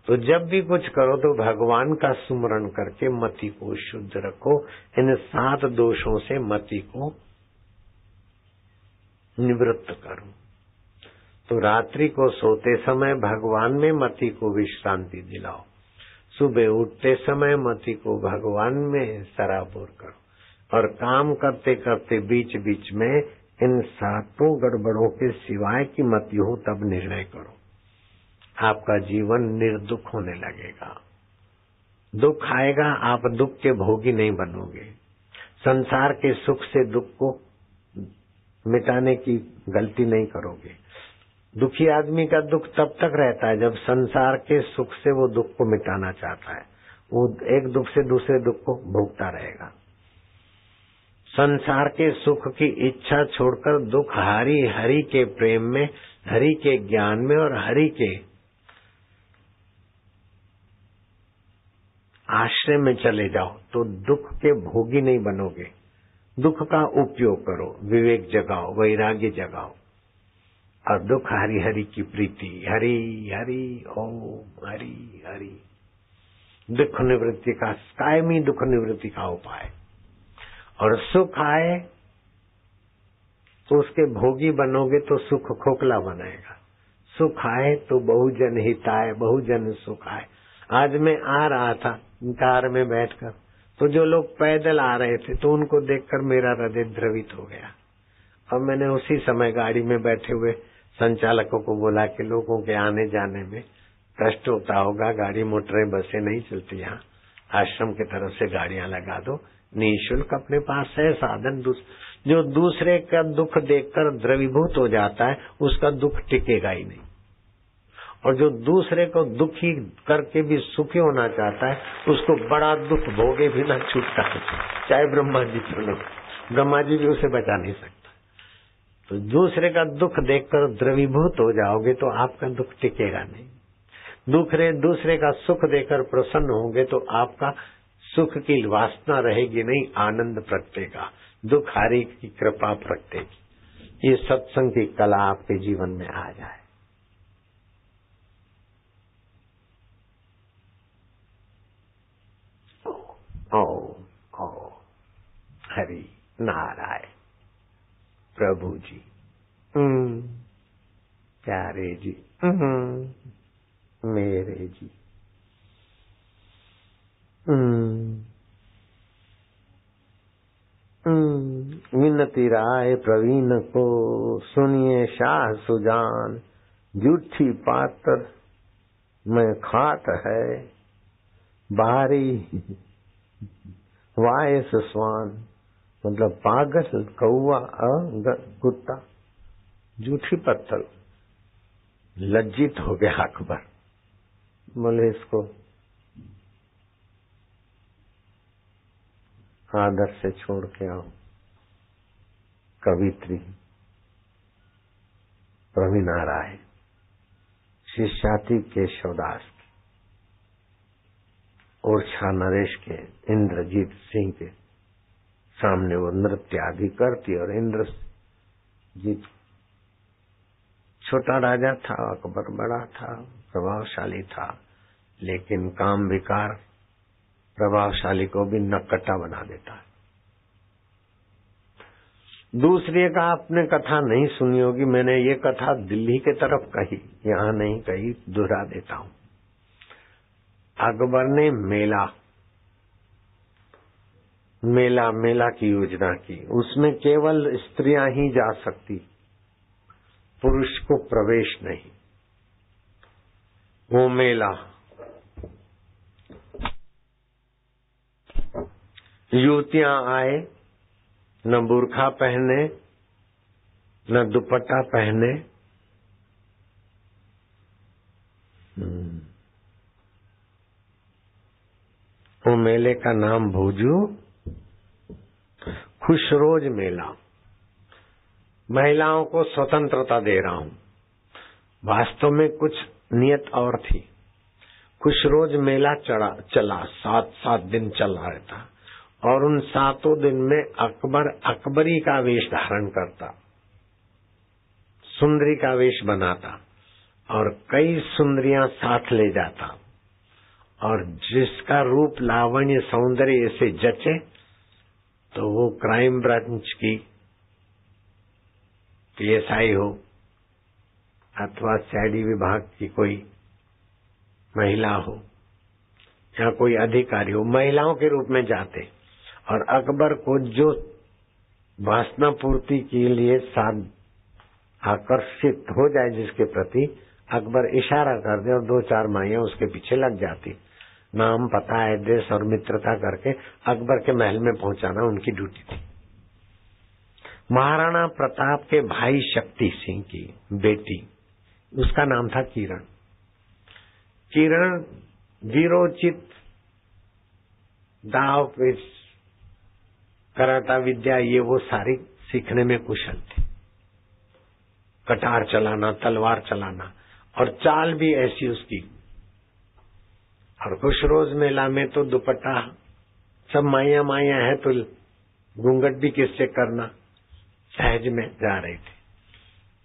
तो जब भी कुछ करो तो भगवान का सुमरण करके मति को शुद्ध रखो। इन 7 दोषों से मति को निवृत्त करो। तो रात्रि को सोते समय भगवान में मति को विश्रांति दिलाओ। सुबह उठते समय मति को भगवान में सराबोर करो। और काम करते करते बीच बीच में इन 7 गड़बड़ों के सिवाय की मति हो तब निर्णय करो। आपका जीवन निर्दुख होने लगेगा। दुख आएगा, आप दुख के भोगी नहीं बनोगे। संसार के सुख से दुख को मिटाने की गलती नहीं करोगे। दुखी आदमी का दुख तब तक रहता है जब संसार के सुख से वो दुख को मिटाना चाहता है। वो एक दुख से दूसरे दुख को भोगता रहेगा। संसार के सुख की इच्छा छोड़कर दुख हरि के प्रेम में, हरि के ज्ञान में और हरि के आश्रय में चले जाओ तो दुख के भोगी नहीं बनोगे। दुख का उपयोग करो, विवेक जगाओ, वैराग्य जगाओ और दुख हरि हरि की प्रीति, हरि हरि ओम हरि हरि। दुख निवृत्ति का, कायमी दुख निवृत्ति का उपाय। और सुख आए तो उसके भोगी बनोगे तो सुख खोखला बनाएगा। सुख आए तो बहुजन हिताय, बहुजन सुख आए। आज मैं आ रहा था कार में बैठकर, तो जो लोग पैदल आ रहे थे तो उनको देखकर मेरा हृदय द्रवित हो गया। अब मैंने उसी समय गाड़ी में बैठे हुए संचालकों को बोला कि लोगों के आने जाने में कष्ट होता होगा, गाड़ी मोटरें बसें नहीं चलती यहाँ, आश्रम की तरफ से गाड़ियां लगा दो, निःशुल्क अपने पास है साधन। जो दूसरे का दुख देखकर द्रवीभूत हो जाता है उसका दुख टिकेगा ही नहीं। और जो दूसरे को दुखी करके भी सुखी होना चाहता है उसको बड़ा दुख भोगे भी ना छूटता है, चाहे ब्रह्मा जी क्यों न। ब्रह्मा जी भी उसे बचा नहीं सकता। तो दूसरे का दुख देखकर द्रवीभूत हो जाओगे तो आपका दुख टिकेगा नहीं। दूसरे का सुख देकर प्रसन्न होंगे तो आपका सुख की वासना रहेगी नहीं, आनंद प्रगटेगा, दुख हारी की कृपा प्रगटेगी। ये सत्संग की कला आपके जीवन में आ जाए। ओ हरि नारायण। प्रभु जी प्यारे जी मेरे जी विनती राय प्रवीण को सुनिए शाह सुजान, जूठी पात्र में खाट है, बारी वायस स्वान, मतलब पागल कौवा कुत्ता। जूठी पत्थर। लज्जित हो गया अकबर, बोले इसको आदर से छोड़ के आओ। कवित्री प्रवीणा राय शिष्या थी केशवदास की, ओरछा नरेश के इंद्रजीत सिंह के सामने वो नृत्य आदि करती। और इंद्रजीत छोटा राजा था, अकबर बड़ा था, प्रभावशाली था, लेकिन काम विकार प्रभावशाली को भी नक्कटा बना देता है। दूसरे का आपने कथा नहीं सुनी होगी, मैंने ये कथा दिल्ली के तरफ कही, यहाँ नहीं कही, दोहरा देता हूँ। अकबर ने मेला की योजना की। उसमें केवल स्त्रियां ही जा सकती, पुरुष को प्रवेश नहीं। वो मेला युवतियां आए, न बुर्खा पहने न दुपट्टा पहने, वो मेले का नाम भोजू खुशरोज मेला। महिलाओं को स्वतंत्रता दे रहा हूं, वास्तव में कुछ नियत और थी। खुशरोज मेला चला 7 दिन चल रहा था और उन 7 दिन में अकबर अकबरी का वेश धारण करता, सुंदरी का वेश बनाता और कई सुंदरियां साथ ले जाता, और जिसका रूप लावण्य सौंदर्य से जचे तो वो क्राइम ब्रांच की पीएसआई हो अथवा सीआईडी विभाग की कोई महिला हो या कोई अधिकारी हो, महिलाओं के रूप में जाते और अकबर को जो वासना पूर्ति के लिए आकर्षित हो जाए जिसके प्रति अकबर इशारा कर दे और 2-4 माइयां उसके पीछे लग जाती, नाम पता एड्रेस और मित्रता करके अकबर के महल में पहुंचाना उनकी ड्यूटी थी। महाराणा प्रताप के भाई शक्ति सिंह की बेटी, उसका नाम था किरण। किरण वीरोचित, दाव पेच, कराटा विद्या ये वो सारी सीखने में कुशल थी, कटार चलाना, तलवार चलाना और चाल भी ऐसी उसकी। और खुशरोज मेला में तो दुपट्टा सब माया माया है तो घूंघट भी किससे करना, सहज में जा रही थी।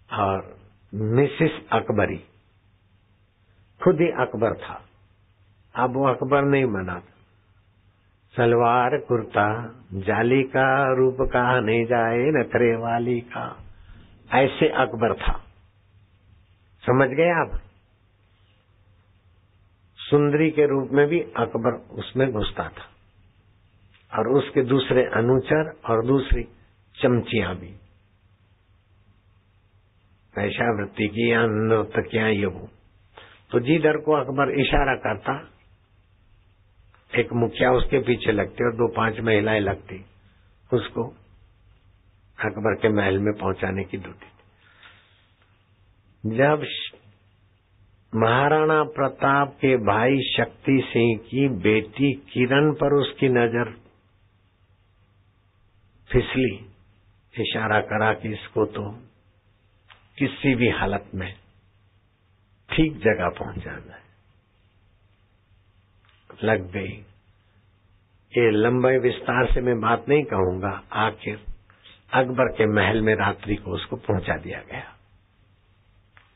और मिसिस अकबरी खुद ही अकबर था, अब वो अकबर नहीं बना। सलवार कुर्ता जाली का, रूप का नहीं जाए नखरे वाली का, ऐसे अकबर था। समझ गए आप? सुंदरी के रूप में भी अकबर उसमें घुसता था और उसके दूसरे अनुचर और दूसरी चमचियां भी, वैश्यावृत्ति की या नर्तकियां ये वो। तो जिधर को अकबर इशारा करता, एक मुखिया उसके पीछे लगती और 2-5 महिलाएं लगती, उसको अकबर के महल में पहुंचाने की ड्यूटी थी। जब महाराणा प्रताप के भाई शक्ति सिंह की बेटी किरण पर उसकी नजर फिसली, इशारा करा कि इसको तो किसी भी हालत में ठीक जगह पहुंचाना है, लग गई। ये लंबे विस्तार से मैं बात नहीं कहूंगा। आखिर अकबर के महल में रात्रि को उसको पहुंचा दिया गया।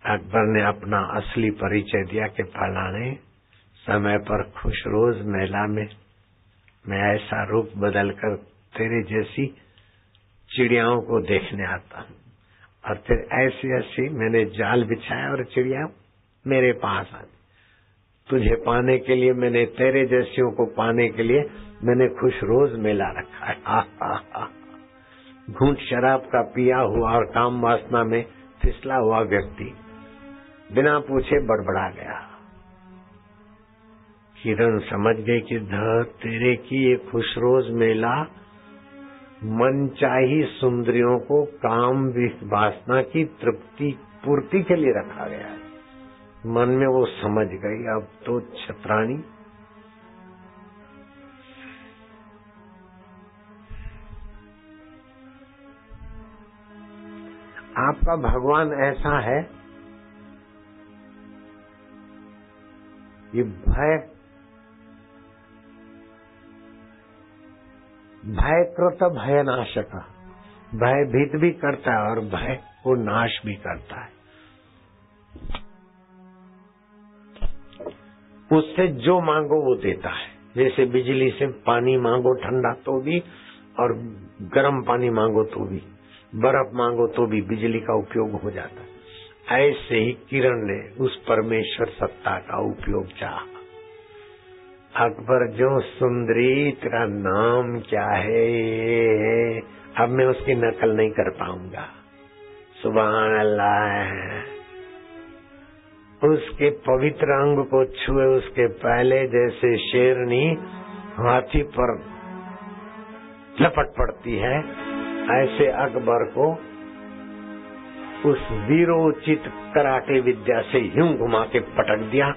अकबर ने अपना असली परिचय दिया कि फलाने समय पर खुशरोज मेला में मैं ऐसा रूप बदलकर तेरे जैसी चिड़ियाओं को देखने आता हूँ, और फिर ऐसी ऐसी मैंने जाल बिछाया और चिड़िया मेरे पास आती। तुझे पाने के लिए मैंने, तेरे जैसियों को पाने के लिए मैंने खुशरोज मेला रखा है। घूंट शराब का पिया हुआ और काम वासना में फिसला हुआ व्यक्ति बिना पूछे बड़बड़ा गया। किरण समझ गई कि तेरे की ये खुशरोज मेला मनचाही सुंदरियों को काम वासना की तृप्ति पूर्ति के लिए रखा गया है। मन में वो समझ गई, अब तो छत्राणी आपका भगवान ऐसा है, ये भयकृत भयनाशक, भयभीत भी करता है और भय को नाश भी करता है। उससे जो मांगो वो देता है। जैसे बिजली से पानी मांगो ठंडा तो भी, और गर्म पानी मांगो तो भी, बर्फ मांगो तो भी बिजली का उपयोग हो जाता है। ऐसे ही किरण ने उस परमेश्वर सत्ता का उपयोग चाहा। अकबर जो सुंदरी तेरा नाम क्या है, अब मैं उसकी नकल नहीं कर पाऊंगा। सुभान अल्लाह। उसके पवित्र अंग को छुए उसके पहले जैसे शेरनी हाथी पर लपट पड़ती है, ऐसे अकबर को उस वीरोचित कराटे विद्या से यूं घुमा के पटक दिया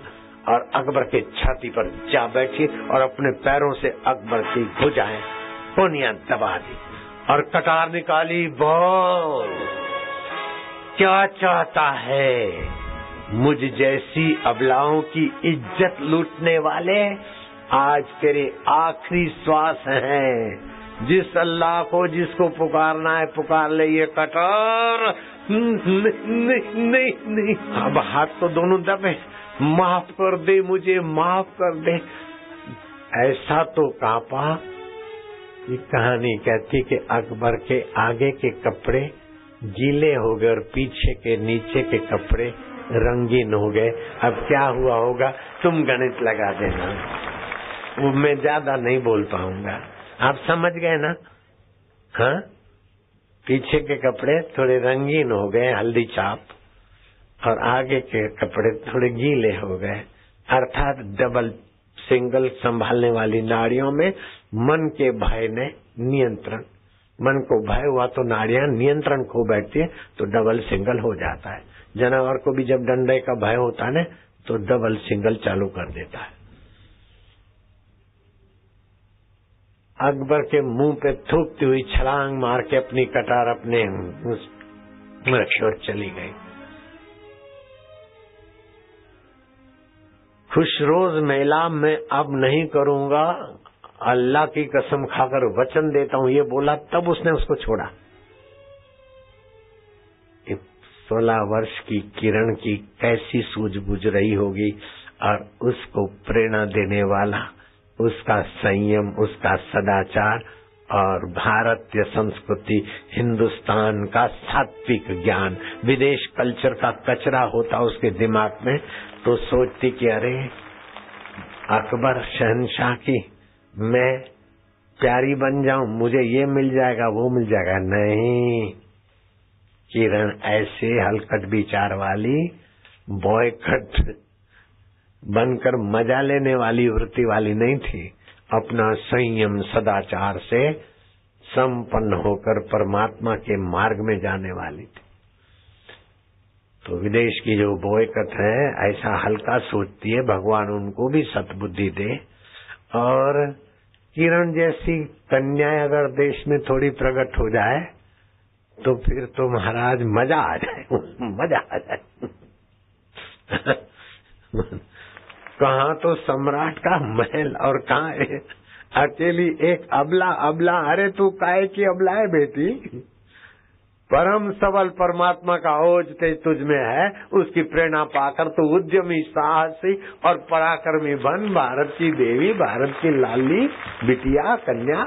और अकबर के छाती पर जा बैठी और अपने पैरों से अकबर की भुजाएं कोनियां दबा दी और कटार निकाली। बोल, क्या चाहता है? मुझ जैसी अबलाओं की इज्जत लूटने वाले, आज तेरे आखिरी श्वास है। जिस अल्लाह को जिसको पुकारना है पुकार ले। ये कटार नहीं, नहीं। अब हाथ तो दोनों दबे। माफ कर दे मुझे, माफ कर दे। ऐसा तो कांपा। ये कहानी कहती कि अकबर के आगे के कपड़े गीले हो गए और पीछे के नीचे के कपड़े रंगीन हो गए। अब क्या हुआ होगा तुम गणित लगा देना। वो मैं ज्यादा नहीं बोल पाऊंगा, आप समझ गए ना। हाँ, पीछे के कपड़े थोड़े रंगीन हो गए, हल्दी छाप, और आगे के कपड़े थोड़े गीले हो गए। अर्थात डबल सिंगल संभालने वाली नाड़ियों में मन के भय ने नियंत्रण, मन को भय हुआ तो नाड़ियां नियंत्रण खो बैठती है तो डबल सिंगल हो जाता है। जानवर को भी जब डंडे का भय होता है ना तो डबल सिंगल चालू कर देता है। अकबर के मुंह पे थूकती हुई छलांग मार के अपनी कटार अपने रक्षोर चली गई। खुशरोज मेला मैं अब नहीं करूंगा, अल्लाह की कसम खाकर वचन देता हूं, ये बोला तब उसने उसको छोड़ा। 16 वर्ष की किरण की कैसी सूझबूझ रही होगी और उसको प्रेरणा देने वाला उसका संयम, उसका सदाचार और भारतीय संस्कृति, हिंदुस्तान का सात्विक ज्ञान। विदेश कल्चर का कचरा होता उसके दिमाग में तो सोचती कि अरे अकबर शहंशाह की मैं प्यारी बन जाऊं, मुझे ये मिल जाएगा वो मिल जाएगा। नहीं, किरण ऐसे हलकट विचार वाली बॉयकट बनकर मजा लेने वाली वृत्ति वाली नहीं थी। अपना संयम सदाचार से संपन्न होकर परमात्मा के मार्ग में जाने वाली थी। तो विदेश की जो बॉयकट है ऐसा हल्का सोचती है, भगवान उनको भी सद्बुद्धि दे। और किरण जैसी कन्या अगर देश में थोड़ी प्रकट हो जाए तो फिर तो महाराज मजा आ जाए, मजा आ जाए। कहाँ तो सम्राट का महल और कहाँ अकेली एक अबला। अबला, अरे तू काहे की अबला है बेटी? परम सबल परमात्मा का ओज तेज तुझ में है, उसकी प्रेरणा पाकर तो उद्यमी, साहसी और पराक्रमी बन। भारत की देवी, भारत की लाली बिटिया, कन्या।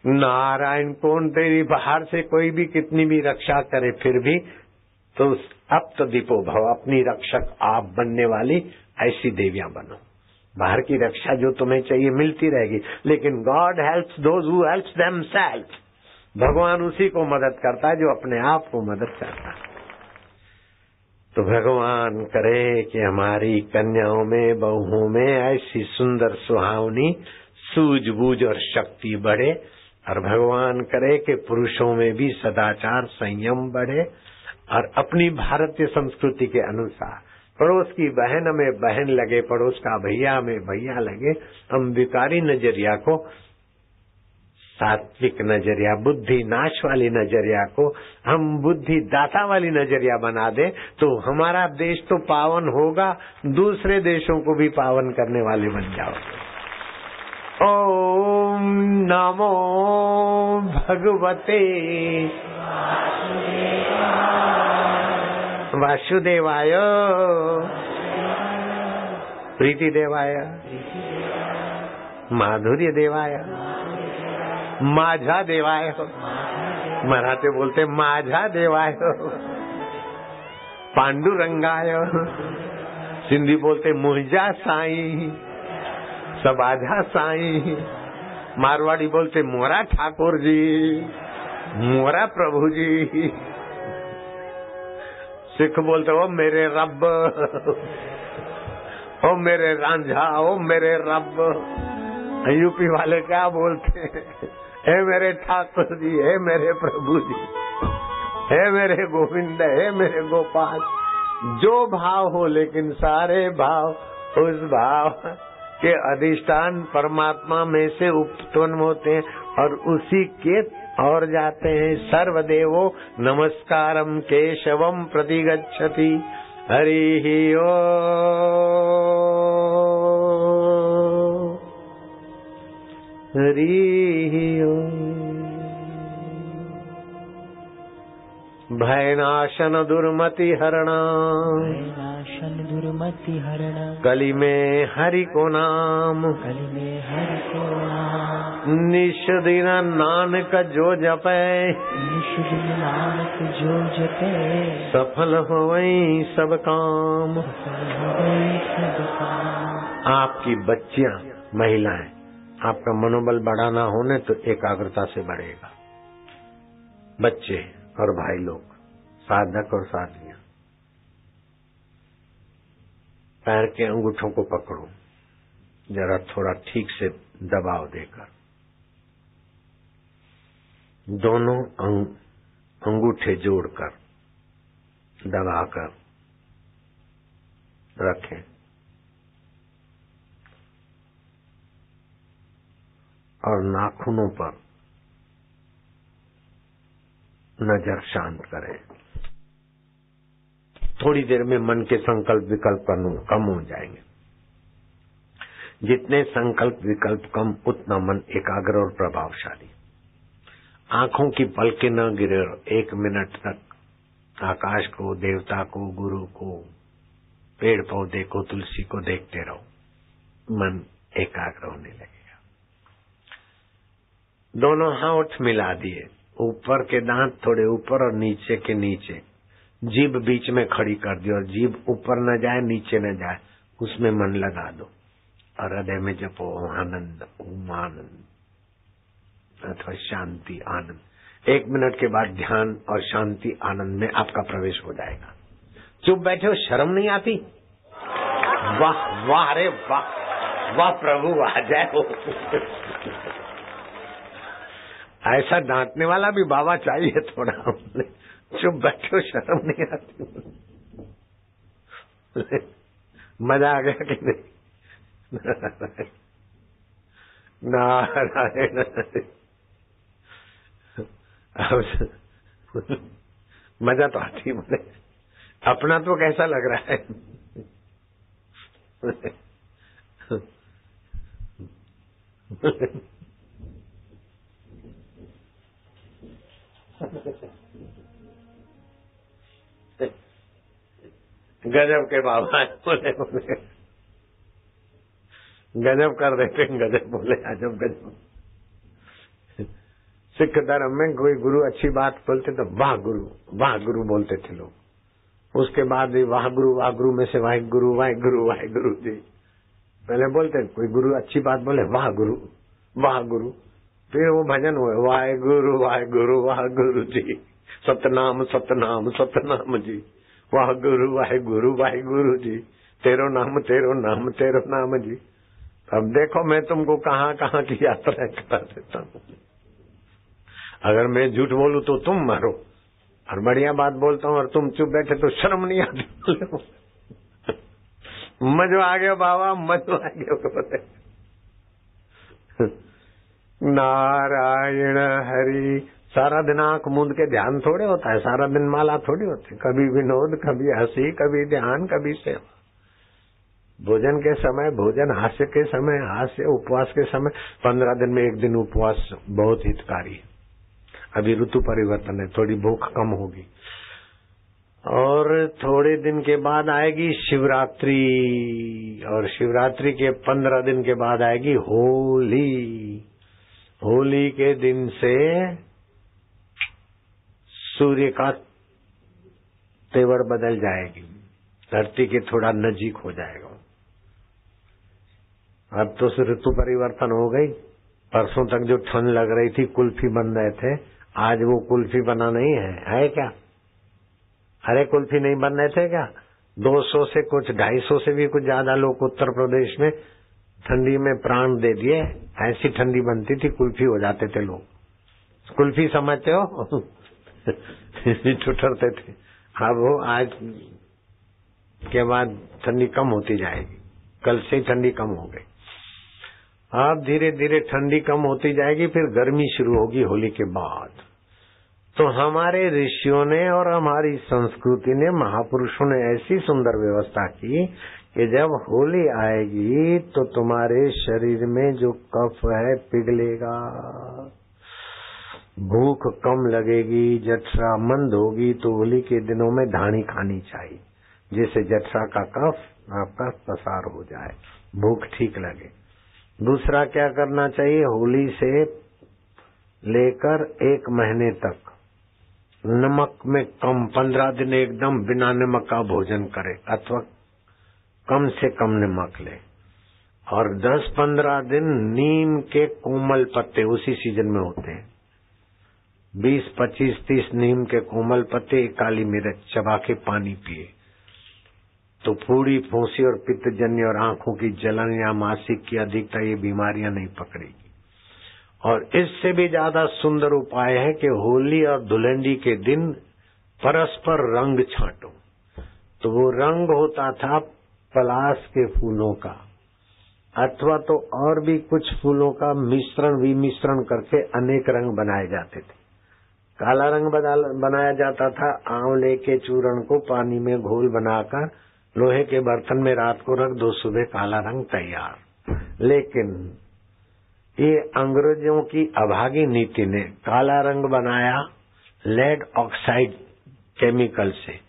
नारायण कौन तेरी बाहर से कोई भी कितनी भी रक्षा करे फिर भी तो अब तो दीपो भव, अपनी रक्षक आप बनने वाली ऐसी देवियां बनो। बाहर की रक्षा जो तुम्हें चाहिए मिलती रहेगी, लेकिन God helps those who helps themselves. भगवान उसी को मदद करता है जो अपने आप को मदद करता है। तो भगवान करे कि हमारी कन्याओं में, बहुओं में ऐसी सुंदर सुहावनी सूझबूझ और शक्ति बढ़े, और भगवान करे कि पुरुषों में भी सदाचार संयम बढ़े, और अपनी भारतीय संस्कृति के अनुसार पड़ोस की बहन में बहन लगे, पड़ोस का भैया में भैया लगे। हम विकारी नजरिया को सात्विक नजरिया, बुद्धि नाश वाली नजरिया को हम बुद्धि दाता वाली नजरिया बना दे तो हमारा देश तो पावन होगा, दूसरे देशों को भी पावन करने वाले बन जाओगे। ओम नमो भगवते वासुदेवाय, प्रीति देवाय, माधुर्य देवाय, माझा देवाय। मराठी बोलते माझा देवाय, पांडुरंगाय, सिंधी बोलते मुझा साई, सबाझा साई, मारवाड़ी बोलते मोरा ठाकुर जी, मोरा प्रभु जी, सिख बोलते ओ मेरे रब, ओ मेरे रांझा, ओ मेरे रब। यूपी वाले क्या बोलते हैं? हे मेरे ठाकुर जी, हे मेरे प्रभु जी, हे मेरे गोविंद, हे मेरे गोपाल। जो भाव हो, लेकिन सारे भाव उस भाव के अधिष्ठान परमात्मा में से उत्पन्न होते हैं और उसी के और जाते हैं। सर्वदेवो नमस्कारम केशवम प्रतिगच्छति। हरि ओम। हरि ओम। भयनाशन दुर्मति हरणा, भयनाशन दुर्मति हरणा, कली में हरि को नाम, कली में हरि को नाम, निश दिन नानक जो जपे, निश दिन नानक जो जपे, सफल होवई सब काम। सफल होवई सब काम। आपकी बच्चियां, महिलाएं, आपका मनोबल बढ़ाना होने तो एकाग्रता से बढ़ेगा। बच्चे और भाई लोग, साधक और साधियां, पैर के अंगूठों को पकड़ो, जरा थोड़ा ठीक से दबाव देकर, दोनों अंगूठे जोड़कर दबाकर रखें और नाखूनों पर नजर शांत करें। थोड़ी देर में मन के संकल्प विकल्प कम हो जाएंगे। जितने संकल्प विकल्प कम, उतना मन एकाग्र और प्रभावशाली। आंखों की पलकें न गिरे, 1 मिनट तक आकाश को, देवता को, गुरु को, पेड़ पौधे को, तुलसी को देखते रहो। मन एकाग्र होने लगेगा। दोनों हाथ मिला दिए, ऊपर के दांत थोड़े ऊपर और नीचे के नीचे, जीभ बीच में खड़ी कर दी और जीभ ऊपर न जाए नीचे न जाए, उसमें मन लगा दो और हृदय में जपो आनंद, ओम आनंद अथवा शांति आनंद। 1 मिनट के बाद ध्यान और शांति आनंद में आपका प्रवेश हो जाएगा। चुप बैठे हो, शर्म नहीं आती? वाह वाह, अरे वाह वाह प्रभु, आ जाए हो। ऐसा डांटने वाला भी बाबा चाहिए थोड़ा। चुप बैठो, शर्म नहीं आती? मजा आ गया कि नहीं? नारायण। मजा तो आती है मुझे। अपना तो कैसा लग रहा है? गजब के बाबा बोले, गजब कर देते, गजब बोले, अजब गजब। सिख धर्म में कोई गुरु अच्छी बात बोलते तो वाह गुरु बोलते थे लोग। उसके बाद भी वाह गुरु में से वाहिगुरु वाहिगुरु जी पहले बोलते। कोई गुरु अच्छी बात बोले वाह गुरु, फिर वो भजन हुए वाहिगुरु वाहिगुरु जी, सतनाम जी, वाहिगुरु जी, तेरो नाम जी। अब देखो मैं तुमको कहाँ की यात्रा करा देता हूँ। अगर मैं झूठ बोलूं तो तुम मारो, और बढ़िया बात बोलता हूँ और तुम चुप बैठे तो शर्म नहीं आती? मजो आ गया बाबा, मजो आ गया। नारायण हरि। सारा दिन आंख मूंद के ध्यान थोड़े होता है, सारा दिन माला थोड़ी होती। कभी विनोद, कभी हंसी, कभी ध्यान, कभी सेवा। भोजन के समय भोजन, हास्य के समय हास्य, उपवास के समय 15 दिन में 1 दिन उपवास बहुत हितकारी है। अभी ऋतु परिवर्तन है, थोड़ी भूख कम होगी। और थोड़े दिन के बाद आएगी शिवरात्रि, और शिवरात्रि के 15 दिन के बाद आएगी होली। होली के दिन से सूर्य का तेवर बदल जाएगी, धरती के थोड़ा नजीक हो जाएगा। अब तो ऋतु परिवर्तन हो गई। परसों तक जो ठंड लग रही थी, कुल्फी बन रहे थे, आज वो कुल्फी बना नहीं है क्या? अरे कुल्फी नहीं बन रहे थे क्या? 200 से कुछ 250 से भी कुछ ज्यादा लोग उत्तर प्रदेश में ठंडी में प्राण दे दिए। ऐसी ठंडी बनती थी, कुल्फी हो जाते थे लोग। कुल्फी समझते हो? ठुठरते थे। अब वो आज के बाद ठंडी कम होती जाएगी। कल से ठंडी कम हो गई। अब धीरे धीरे ठंडी कम होती जाएगी, फिर गर्मी शुरू होगी होली के बाद। तो हमारे ऋषियों ने और हमारी संस्कृति ने, महापुरुषों ने ऐसी सुंदर व्यवस्था की कि जब होली आएगी तो तुम्हारे शरीर में जो कफ है पिघलेगा, भूख कम लगेगी, जठरा मंद होगी, तो होली के दिनों में धानी खानी चाहिए जिससे जठरा का कफ आपका पसार हो जाए, भूख ठीक लगे। दूसरा क्या करना चाहिए, होली से लेकर 1 महीने तक नमक में कम 15 दिन एकदम बिना नमक का भोजन करे अथवा कम से कम नमक ले, और 10-15 दिन नीम के कोमल पत्ते उसी सीजन में होते हैं, 20, 25, 30 नीम के कोमल पत्ते, काली मिर्च चबा के पानी पिए तो पूरी फूंसी और पित्तजन्य और आंखों की जलन या मासिक की अधिकता ये बीमारियां नहीं पकड़ेगी। और इससे भी ज्यादा सुंदर उपाय है कि होली और धुलंडी के दिन परस्पर रंग छांटो। तो वो रंग होता था पलाश के फूलों का अथवा तो और भी कुछ फूलों का मिश्रण विमिश्रण करके अनेक रंग बनाए जाते थे। काला रंग बनाया जाता था, आंवले के चूर्ण को पानी में घोल बनाकर लोहे के बर्तन में रात को रख दो, सुबह काला रंग तैयार। लेकिन ये अंग्रेजों की अभागी नीति ने काला रंग बनाया लेड ऑक्साइड केमिकल से।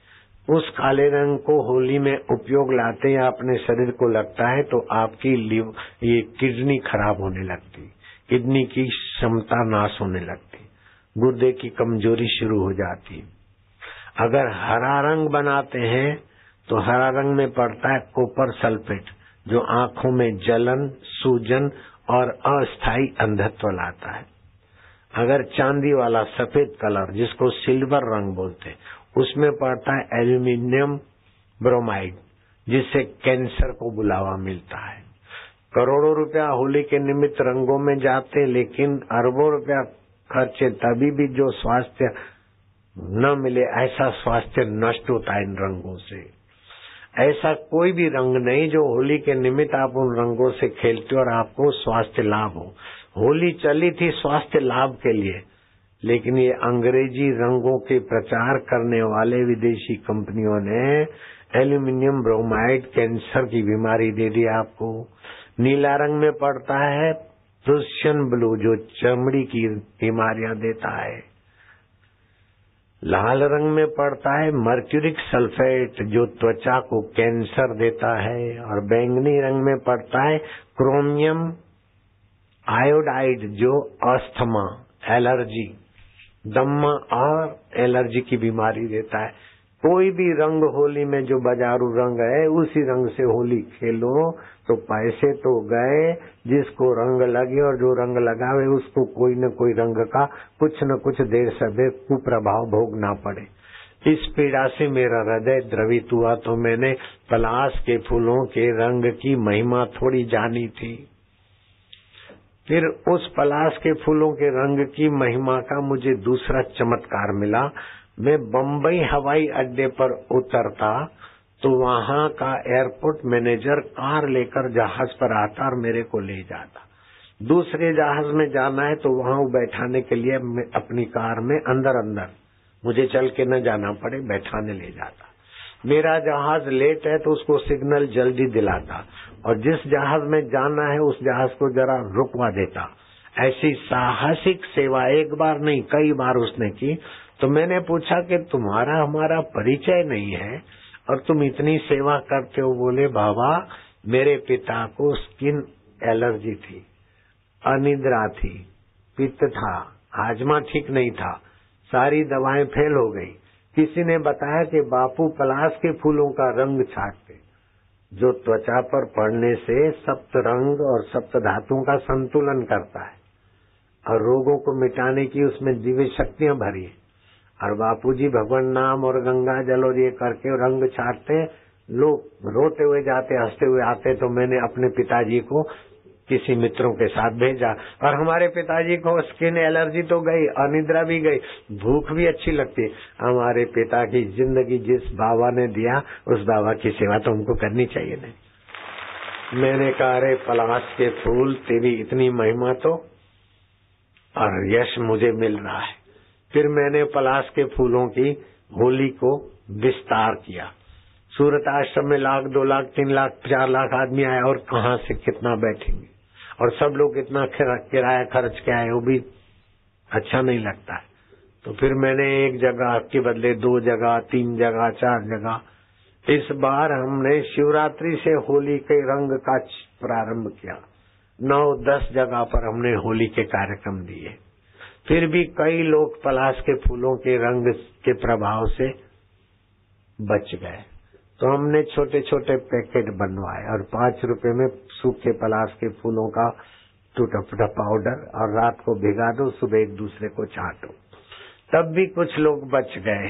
उस काले रंग को होली में उपयोग लाते हैं, अपने शरीर को लगता है तो आपकी ये किडनी खराब होने लगती, किडनी की क्षमता नाश होने लगती, गुर्दे की कमजोरी शुरू हो जाती। अगर हरा रंग बनाते हैं तो हरा रंग में पड़ता है कॉपर सल्फेट, जो आंखों में जलन, सूजन और अस्थायी अंधत्व लाता है। अगर चांदी वाला सफेद कलर जिसको सिल्वर रंग बोलते हैं, उसमें पड़ता है एल्यूमिनियम ब्रोमाइड, जिससे कैंसर को बुलावा मिलता है। करोड़ों रुपया होली के निमित्त रंगों में जाते, लेकिन अरबों रुपया खर्चे तभी भी जो स्वास्थ्य न मिले, ऐसा स्वास्थ्य नष्ट होता है इन रंगों से। ऐसा कोई भी रंग नहीं जो होली के निमित्त आप उन रंगों से खेलते और आपको स्वास्थ्य लाभ हो। होली चली थी स्वास्थ्य लाभ के लिए, लेकिन ये अंग्रेजी रंगों के प्रचार करने वाले विदेशी कंपनियों ने एल्यूमिनियम ब्रोमाइड कैंसर की बीमारी दे दी आपको। नीला रंग में पड़ता है प्रूशियन ब्लू, जो चमड़ी की बीमारियां देता है। लाल रंग में पड़ता है मर्क्यूरिक सल्फेट, जो त्वचा को कैंसर देता है। और बैंगनी रंग में पड़ता है क्रोमियम आयोडाइड, जो अस्थमा, एलर्जी, दम्मा और एलर्जी की बीमारी देता है। कोई भी रंग होली में जो बाजारू रंग है, उसी रंग से होली खेलो तो पैसे तो गए, जिसको रंग लगे और जो रंग लगावे उसको कोई न कोई रंग का कुछ न कुछ देर सवेर कुप्रभाव भोगना पड़े। इस पीड़ा से मेरा हृदय द्रवित हुआ तो मैंने पलाश के फूलों के रंग की महिमा थोड़ी जानी थी। फिर उस पलाश के फूलों के रंग की महिमा का मुझे दूसरा चमत्कार मिला। मैं बम्बई हवाई अड्डे पर उतरता तो वहां का एयरपोर्ट मैनेजर कार लेकर जहाज पर आता और मेरे को ले जाता। दूसरे जहाज में जाना है तो वहां बैठाने के लिए अपनी कार में अंदर मुझे चल के न जाना पड़े, बैठाने ले जाता। मेरा जहाज लेट है तो उसको सिग्नल जल्दी दिलाता, और जिस जहाज में जाना है उस जहाज को जरा रुकवा देता। ऐसी साहसिक सेवा एक बार नहीं कई बार उसने की। तो मैंने पूछा कि तुम्हारा हमारा परिचय नहीं है और तुम इतनी सेवा करते हो। बोले बाबा, मेरे पिता को स्किन एलर्जी थी, अनिद्रा थी, पित्त था, हाजमा ठीक नहीं था, सारी दवाएं फेल हो गई। किसी ने बताया कि बापू पलाश के फूलों का रंग छाटते, जो त्वचा पर पड़ने से सप्त रंग और सप्त धातुओं का संतुलन करता है और रोगों को मिटाने की उसमें दिव्य शक्तियां भरी है। और बापूजी भगवान नाम और गंगा जल और ये करके रंग छाटते, लोग रोते हुए जाते, हंसते हुए आते। तो मैंने अपने पिताजी को किसी मित्रों के साथ भेजा, और हमारे पिताजी को स्किन एलर्जी तो गई, अनिद्रा भी गई, भूख भी अच्छी लगती। हमारे पिता की जिंदगी जिस बाबा ने दिया, उस बाबा की सेवा तो हमको करनी चाहिए नहीं। मैंने कहा, अरे पलाश के फूल, तेरी इतनी महिमा तो, और यश मुझे मिल रहा है। फिर मैंने पलाश के फूलों की होली को विस्तार किया। सूरत आश्रम में 1 लाख 2 लाख 3 लाख 4 लाख आदमी आए और कहाँ से कितना बैठेंगे, और सब लोग इतना किराया खर्च के आए, वो भी अच्छा नहीं लगता है। तो फिर मैंने 1 जगह के बदले 2 जगह 3 जगह 4 जगह, इस बार हमने शिवरात्रि से होली के रंग का प्रारंभ किया। 9-10 जगह पर हमने होली के कार्यक्रम दिए। फिर भी कई लोग पलाश के फूलों के रंग के प्रभाव से बच गए, तो हमने छोटे छोटे पैकेट बनवाए और 5 रुपए में सूखे पलाश के फूलों का टूटा फूटा पाउडर, और रात को भिगा दो, सुबह एक दूसरे को छांटो। तब भी कुछ लोग बच गए,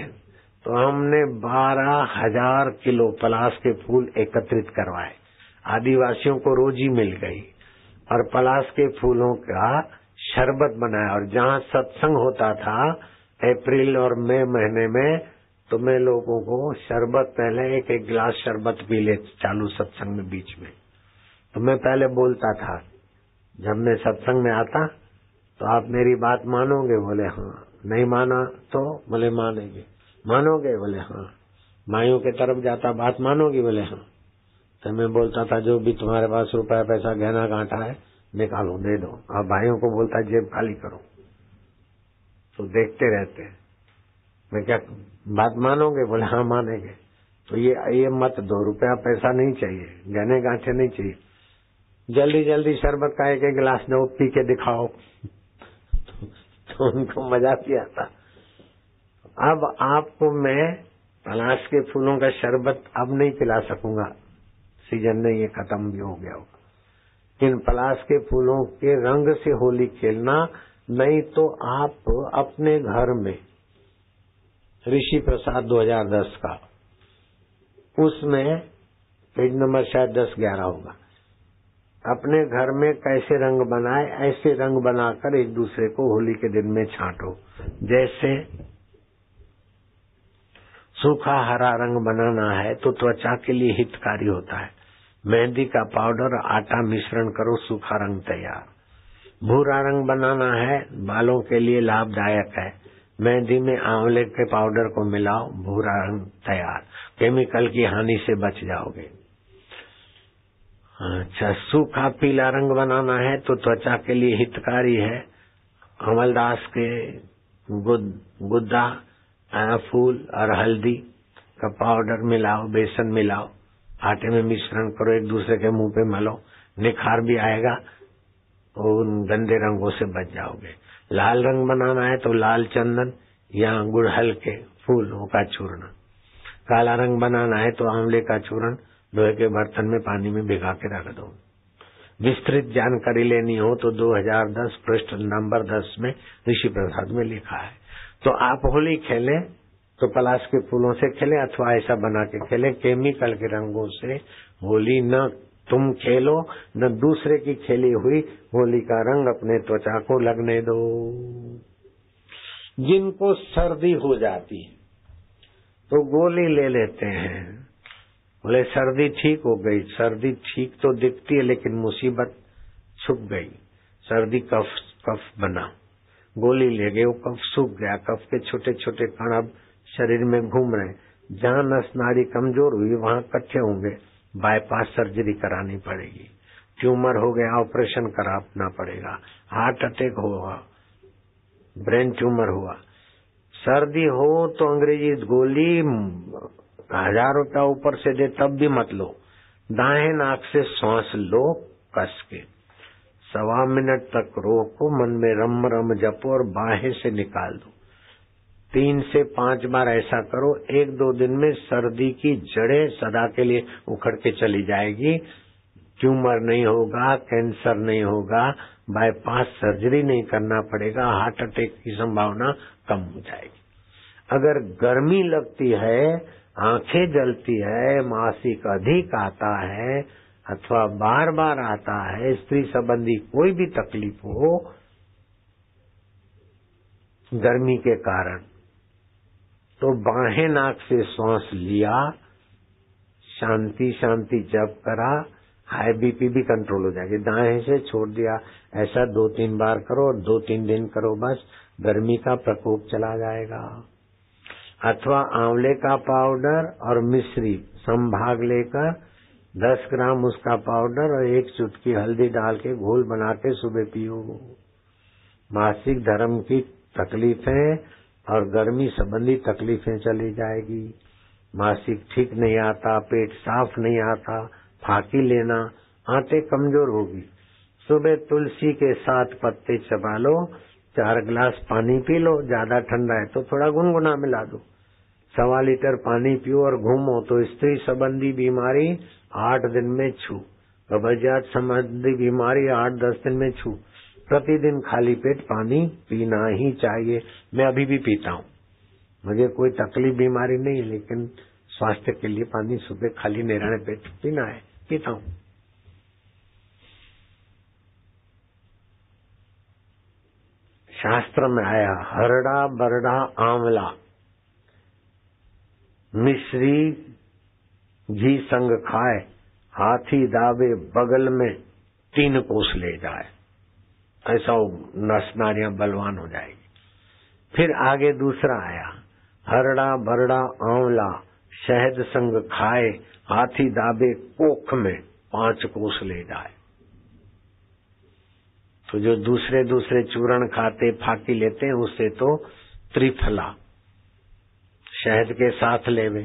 तो हमने 12,000 किलो पलाश के फूल एकत्रित करवाए। आदिवासियों को रोजी मिल गई और पलाश के फूलों का शरबत बनाया। और जहाँ सत्संग होता था अप्रैल और मई महीने में, तो मैं लोगों को शरबत, पहले 1-1 गिलास शरबत पी ले चालू सत्संग में बीच में। तो मैं पहले बोलता था, जब मैं सत्संग में आता तो आप मेरी बात मानोगे? बोले हाँ। नहीं माना तो? बोले मानेंगे। मानोगे? बोले हाँ। माइयों के तरफ जाता, बात मानोगी? बोले हाँ। तो मैं बोलता था, जो भी तुम्हारे पास रुपया पैसा गहना गांठा है निकालो, दे दो। और भाइयों को बोलता, जेब खाली करो। तो देखते रहते हैं, मैं क्या बात मानोगे? बोले हाँ मानेंगे। तो ये मत दो, रुपया पैसा नहीं चाहिए, गहने गांठे नहीं चाहिए, जल्दी जल्दी शरबत का 1-1 गिलास दो, पी के दिखाओ। तो उनको मजा भी आता। अब आपको मैं पलाश के फूलों का शरबत अब नहीं पिला सकूंगा, सीजन नहीं, ये खत्म भी हो गया होगा। इन पलाश के फूलों के रंग से होली खेलना, नहीं तो आप अपने घर में ऋषि प्रसाद 2010 का, उसमें पेज नंबर शायद 10-11 होगा, अपने घर में कैसे रंग बनाए, ऐसे रंग बनाकर एक दूसरे को होली के दिन में छांटो। जैसे सूखा हरा रंग बनाना है तो त्वचा के लिए हितकारी होता है। मेहंदी का पाउडर आटा मिश्रण करो, सूखा रंग तैयार। भूरा रंग बनाना है, बालों के लिए लाभदायक है। मेहंदी में आंवले के पाउडर को मिलाओ, भूरा रंग तैयार। केमिकल की हानि से बच जाओगे। अच्छा, सूखा पीला रंग बनाना है तो त्वचा के लिए हितकारी है। अमलदास के गुद्दा, फूल और हल्दी का पाउडर मिलाओ, बेसन मिलाओ, आटे में मिश्रण करो, एक दूसरे के मुंह पे मलो, निखार भी आएगा और उन गंदे रंगों से बच जाओगे। लाल रंग बनाना है तो लाल चंदन या गुड़हल के फूलों का चूर्ण। काला रंग बनाना है तो आंवले का चूर्ण लोहे के बर्तन में पानी में भिगा के रख दो। विस्तृत जानकारी लेनी हो तो 2010 पृष्ठ नंबर 10 में ऋषि प्रसाद में लिखा है। तो आप होली खेलें तो पलाश के फूलों से खेलें अथवा ऐसा बना के खेलें। केमिकल के रंगों से होली न तुम खेलो न दूसरे की खेली हुई होली का रंग अपने त्वचा को लगने दो। जिनको सर्दी हो जाती है तो गोली ले लेते हैं, बोले सर्दी ठीक हो गई। सर्दी ठीक तो दिखती है लेकिन मुसीबत छुप गई। सर्दी कफ बना, गोली ले गए, वो कफ सूख गया। कफ के छोटे छोटे कण अब शरीर में घूम रहे। जहाँ नस नाड़ी कमजोर हुई वहाँ इकट्ठे होंगे, बाईपास सर्जरी करानी पड़ेगी। ट्यूमर हो गया, ऑपरेशन कराना पड़ेगा। हार्ट अटैक हुआ, ब्रेन ट्यूमर हुआ। सर्दी हो तो अंग्रेजी गोली 1000 रुपया ऊपर से दे तब भी मत लो। दाएं नाक से सांस लो कस के, 1.25 मिनट तक रोको, मन में रम रम जपो और बाहें से निकाल दो। 3 से 5 बार ऐसा करो। 1-2 दिन में सर्दी की जड़ें सदा के लिए उखड़ के चली जाएगी। ट्यूमर नहीं होगा, कैंसर नहीं होगा, बाईपास सर्जरी नहीं करना पड़ेगा, हार्ट अटैक की संभावना कम हो जाएगी। अगर गर्मी लगती है, आंखें जलती है, मासिक अधिक आता है अथवा बार बार आता है, स्त्री संबंधी कोई भी तकलीफ हो गर्मी के कारण, तो बाहें नाक से सांस लिया, शांति शांति जप करा, हाई बीपी भी कंट्रोल हो जाएगी। दाएं से छोड़ दिया, ऐसा 2-3 बार करो और 2-3 दिन करो, बस गर्मी का प्रकोप चला जाएगा। अथवा आंवले का पाउडर और मिश्री संभाग लेकर 10 ग्राम उसका पाउडर और 1 चुटकी हल्दी डाल के घोल बना के सुबह पियो। मासिक धर्म की तकलीफें और गर्मी संबंधी तकलीफें चली जाएगी। मासिक ठीक नहीं आता, पेट साफ नहीं आता, फाकी लेना, आंतें कमजोर होगी। सुबह तुलसी के 7 पत्ते चबा लो, 4 गिलास पानी पी लो, ज्यादा ठंडा है तो थोड़ा गुनगुना मिला दो, 1.25 लीटर पानी पियो और घूमो तो स्त्री संबंधी बीमारी 8 दिन में छू, कब्जियत संबंधी बीमारी 8-10 दिन में छू। प्रतिदिन खाली पेट पानी पीना ही चाहिए। मैं अभी भी पीता हूँ, मुझे कोई तकलीफ बीमारी नहीं है, लेकिन स्वास्थ्य के लिए पानी सुबह खाली निराने पेट पीना है, पीता हूँ। शास्त्र में आया हरड़ा बरड़ा आंवला मिश्री घी संग खाए, हाथी दावे बगल में 3 कोस ले जाए। ऐसा नस नारियां बलवान हो जाएगी। फिर आगे दूसरा आया हरड़ा बरड़ा आंवला शहद संग खाए, हाथी दाबे कोख में 5 कोस ले जाए। तो जो दूसरे चूर्ण खाते फाकी लेते हैं उससे तो त्रिफला शहद के साथ लेवे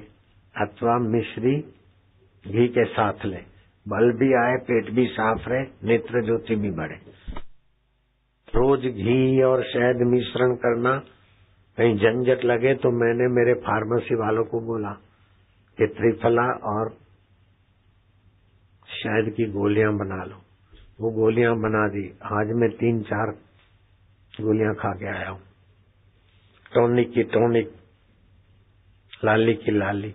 अथवा मिश्री घी के साथ ले, बल भी आए, पेट भी साफ रहे, नेत्र ज्योति भी बढ़े। रोज घी और शहद मिश्रण करना कहीं झंझट लगे तो मैंने मेरे फार्मेसी वालों को बोला कि त्रिफला और शहद की गोलियां बना लो। वो गोलियां बना दी। आज मैं 3-4 गोलियां खा के आया हूँ। टॉनिक की टॉनिक, लाली की लाली,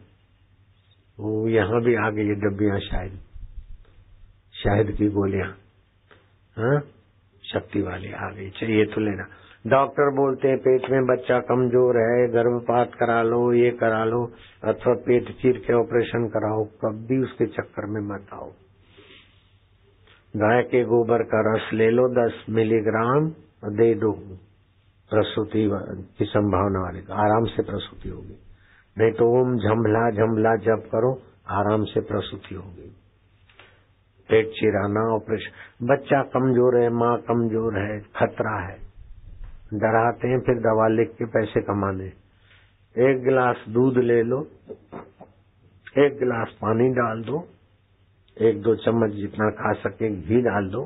वो यहाँ भी आ गई डब्बियां शायद, शहद की गोलियां, हाँ शक्ति वाली आ गई, चाहिए तो लेना। डॉक्टर बोलते हैं पेट में बच्चा कमजोर है, गर्भपात करा लो, ये करा लो, अथवा पेट चीर के ऑपरेशन कराओ, कभी उसके चक्कर में मत आओ। गाय के गोबर का रस ले लो 10 मिलीग्राम दे दो, प्रसूति की संभावना वाले आराम से प्रसूति होगी। नहीं तो ओम झंभला झंभला जप करो, आराम से प्रसूति होगी। पेट चिराना ऑपरेशन, बच्चा कमजोर है, माँ कमजोर है, खतरा है, डराते हैं, फिर दवा लिख के पैसे कमाने। 1 गिलास दूध ले लो, 1 गिलास पानी डाल दो, 1-2 चम्मच जितना खा सके घी डाल दो,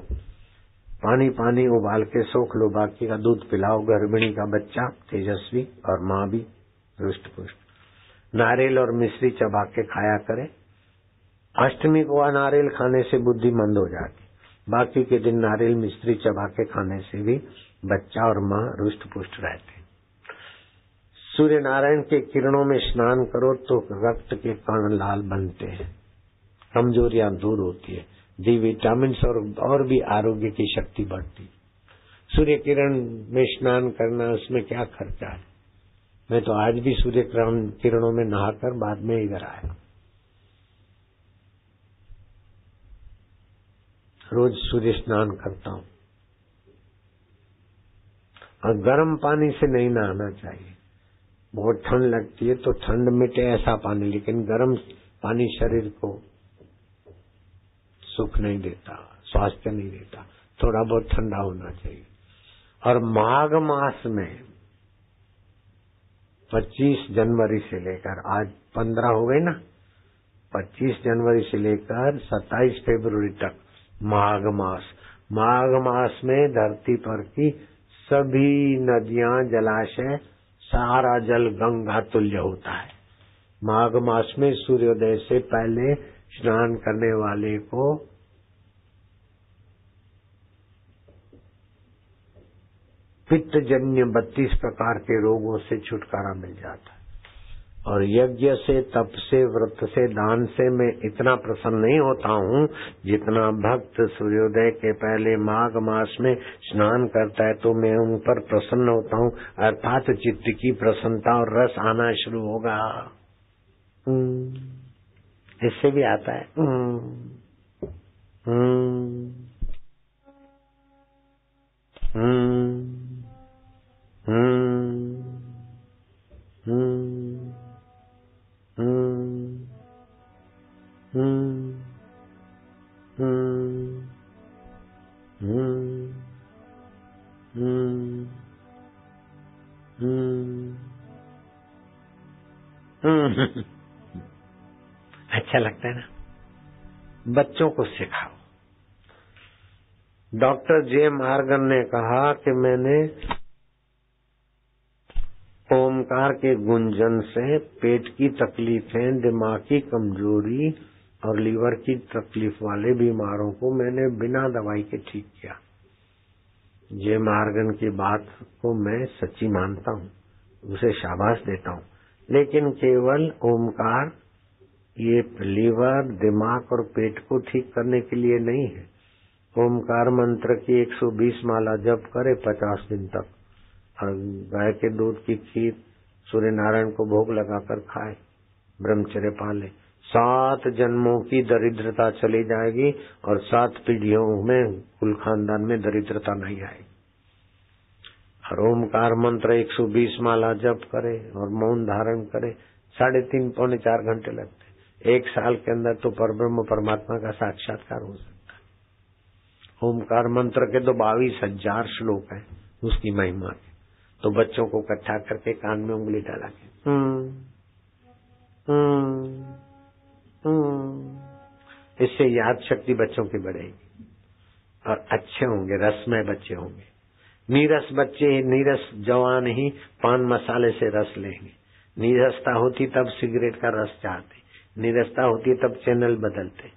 पानी उबाल के सोख लो, बाकी का दूध पिलाओ। गर्भिणी का बच्चा तेजस्वी और माँ भी रुष्ट पुष्ट। नारियल और मिश्री चबा के खाया करे। अष्टमी को नारियल खाने से बुद्धि मंद हो जाती, बाकी के दिन नारियल मिश्री चबा के खाने से भी बच्चा और माँ रुष्ट पुष्ट रहते। सूर्य नारायण के किरणों में स्नान करो तो रक्त के कण लाल बनते हैं, कमजोरियां दूर होती है, डी विटामिन और भी आरोग्य की शक्ति बढ़ती। सूर्य किरण में स्नान करना, उसमें क्या खर्चा है। मैं तो आज भी सूर्य किरणों में नहाकर बाद में इधर आया। रोज सूर्य स्नान करता हूँ। और गर्म पानी से नहीं नहाना चाहिए, बहुत ठंड लगती है तो ठंड मिटे ऐसा पानी, लेकिन गर्म पानी शरीर को सुख नहीं देता, स्वास्थ्य नहीं देता, थोड़ा बहुत ठंडा होना चाहिए। और माघ मास में 25 जनवरी से लेकर, आज 15 हो गई ना, 25 जनवरी से लेकर 27 फरवरी तक माघ मास। माघ मास में धरती पर की सभी नदियां, जलाशय, सारा जल गंगा तुल्य होता है। माघ मास में सूर्योदय से पहले स्नान करने वाले को पित्तजन्य 32 प्रकार के रोगों से छुटकारा मिल जाता है। और यज्ञ से, तप से, व्रत से, दान से मैं इतना प्रसन्न नहीं होता हूँ जितना भक्त सूर्योदय के पहले माघ मास में स्नान करता है तो मैं उन पर प्रसन्न होता हूँ, अर्थात चित्त की प्रसन्नता और रस आना शुरू होगा। इससे भी आता है अच्छा लगता है ना? बच्चों को सिखाओ। डॉक्टर जे मार्गन ने कहा कि मैंने ओमकार के गुंजन से पेट की तकलीफें, दिमाग की कमजोरी और लीवर की तकलीफ वाले बीमारों को मैंने बिना दवाई के ठीक किया। जे मार्गन की बात को मैं सच्ची मानता हूँ, उसे शाबाश देता हूँ, लेकिन केवल ओमकार ये लीवर, दिमाग और पेट को ठीक करने के लिए नहीं है। ओमकार मंत्र की 120 माला जप करे 50 दिन तक, और गाय के दूध की खीर सूर्य नारायण को भोग लगाकर खाए, ब्रह्मचर्य पाले, 7 जन्मों की दरिद्रता चली जाएगी और 7 पीढ़ियों में कुल खानदान में दरिद्रता नहीं आएगी। और ओमकार मंत्र 120 माला जप करे और मौन धारण करे, 3.5 पौने 4 घंटे लगते। 1 साल के अंदर तो परब्रह्म परमात्मा का साक्षात्कार हो सकता है। ओमकार मंत्र के तो 22,000 श्लोक हैं उसकी महिमा के। तो बच्चों को इकट्ठा करके कान में उंगली डाला के इससे याद शक्ति बच्चों की बढ़ेगी और अच्छे होंगे, रसमय बच्चे होंगे। नीरस बच्चे, नीरस जवान ही पान मसाले से रस लेंगे। नीरसता होती तब सिगरेट का रस चाहते, नीरसता होती तब चैनल बदलते।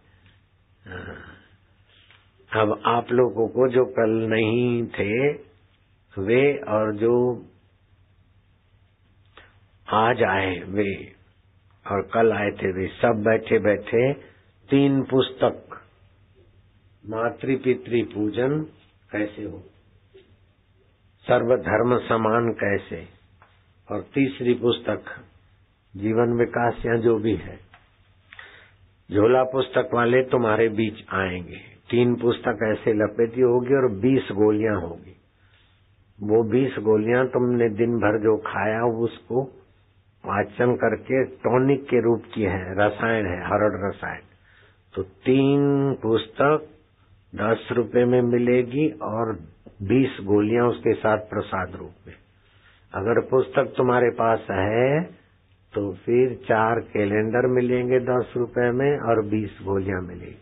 अब आप लोगों को जो कल नहीं थे वे और जो आज आए वे और कल आए थे वे सब बैठे बैठे 3 पुस्तक, मातृ पितृ पूजन कैसे हो, सर्वधर्म समान कैसे, और तीसरी पुस्तक जीवन विकास या जो भी है, झोला पुस्तक वाले तुम्हारे बीच आएंगे। 3 पुस्तक ऐसे लपेटी होगी और 20 गोलियां होगी। वो 20 गोलियां तुमने दिन भर जो खाया उसको पाचन करके टॉनिक के रूप की है, रसायन है, हरड़ रसायन। तो 3 पुस्तक 10 रुपए में मिलेगी और 20 गोलियां उसके साथ प्रसाद रूप में। अगर पुस्तक तुम्हारे पास है तो फिर 4 कैलेंडर मिलेंगे 10 रुपए में और 20 गोलियां मिलेगी।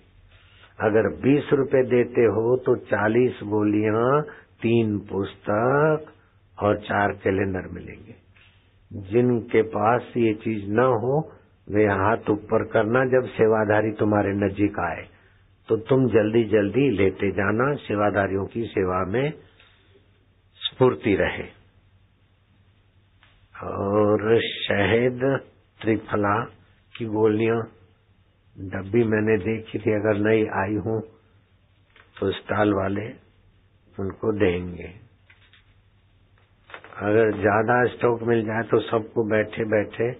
अगर 20 रुपए देते हो तो 40 गोलियां, 3 पुस्तक और 4 कैलेंडर मिलेंगे। जिनके पास ये चीज न हो वे हाथ ऊपर करना जब सेवाधारी तुम्हारे नजीक आए, तो तुम जल्दी जल्दी लेते जाना। सेवादारियों की सेवा में स्फूर्ति रहे। और शहद त्रिफला की गोलियां डब्बी मैंने देखी थी, अगर नई आई हूं तो स्टॉल वाले उनको देंगे। अगर ज्यादा स्टॉक मिल जाए तो सबको बैठे बैठे,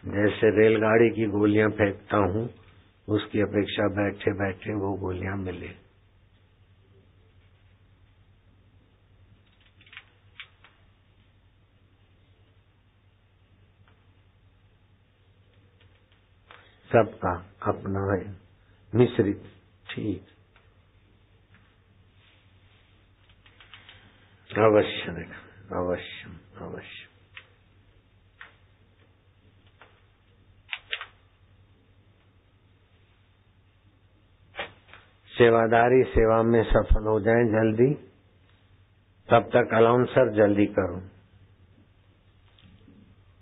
जैसे रेलगाड़ी की गोलियां फेंकता हूं उसकी अपेक्षा बैठे बैठे वो गोलियां मिले। सबका अपना है मिश्रित, ठीक अवश्य देखा, अवश्य अवश्य। सेवादारी सेवा में सफल हो जाएं जल्दी, तब तक अलाउंसर जल्दी करो।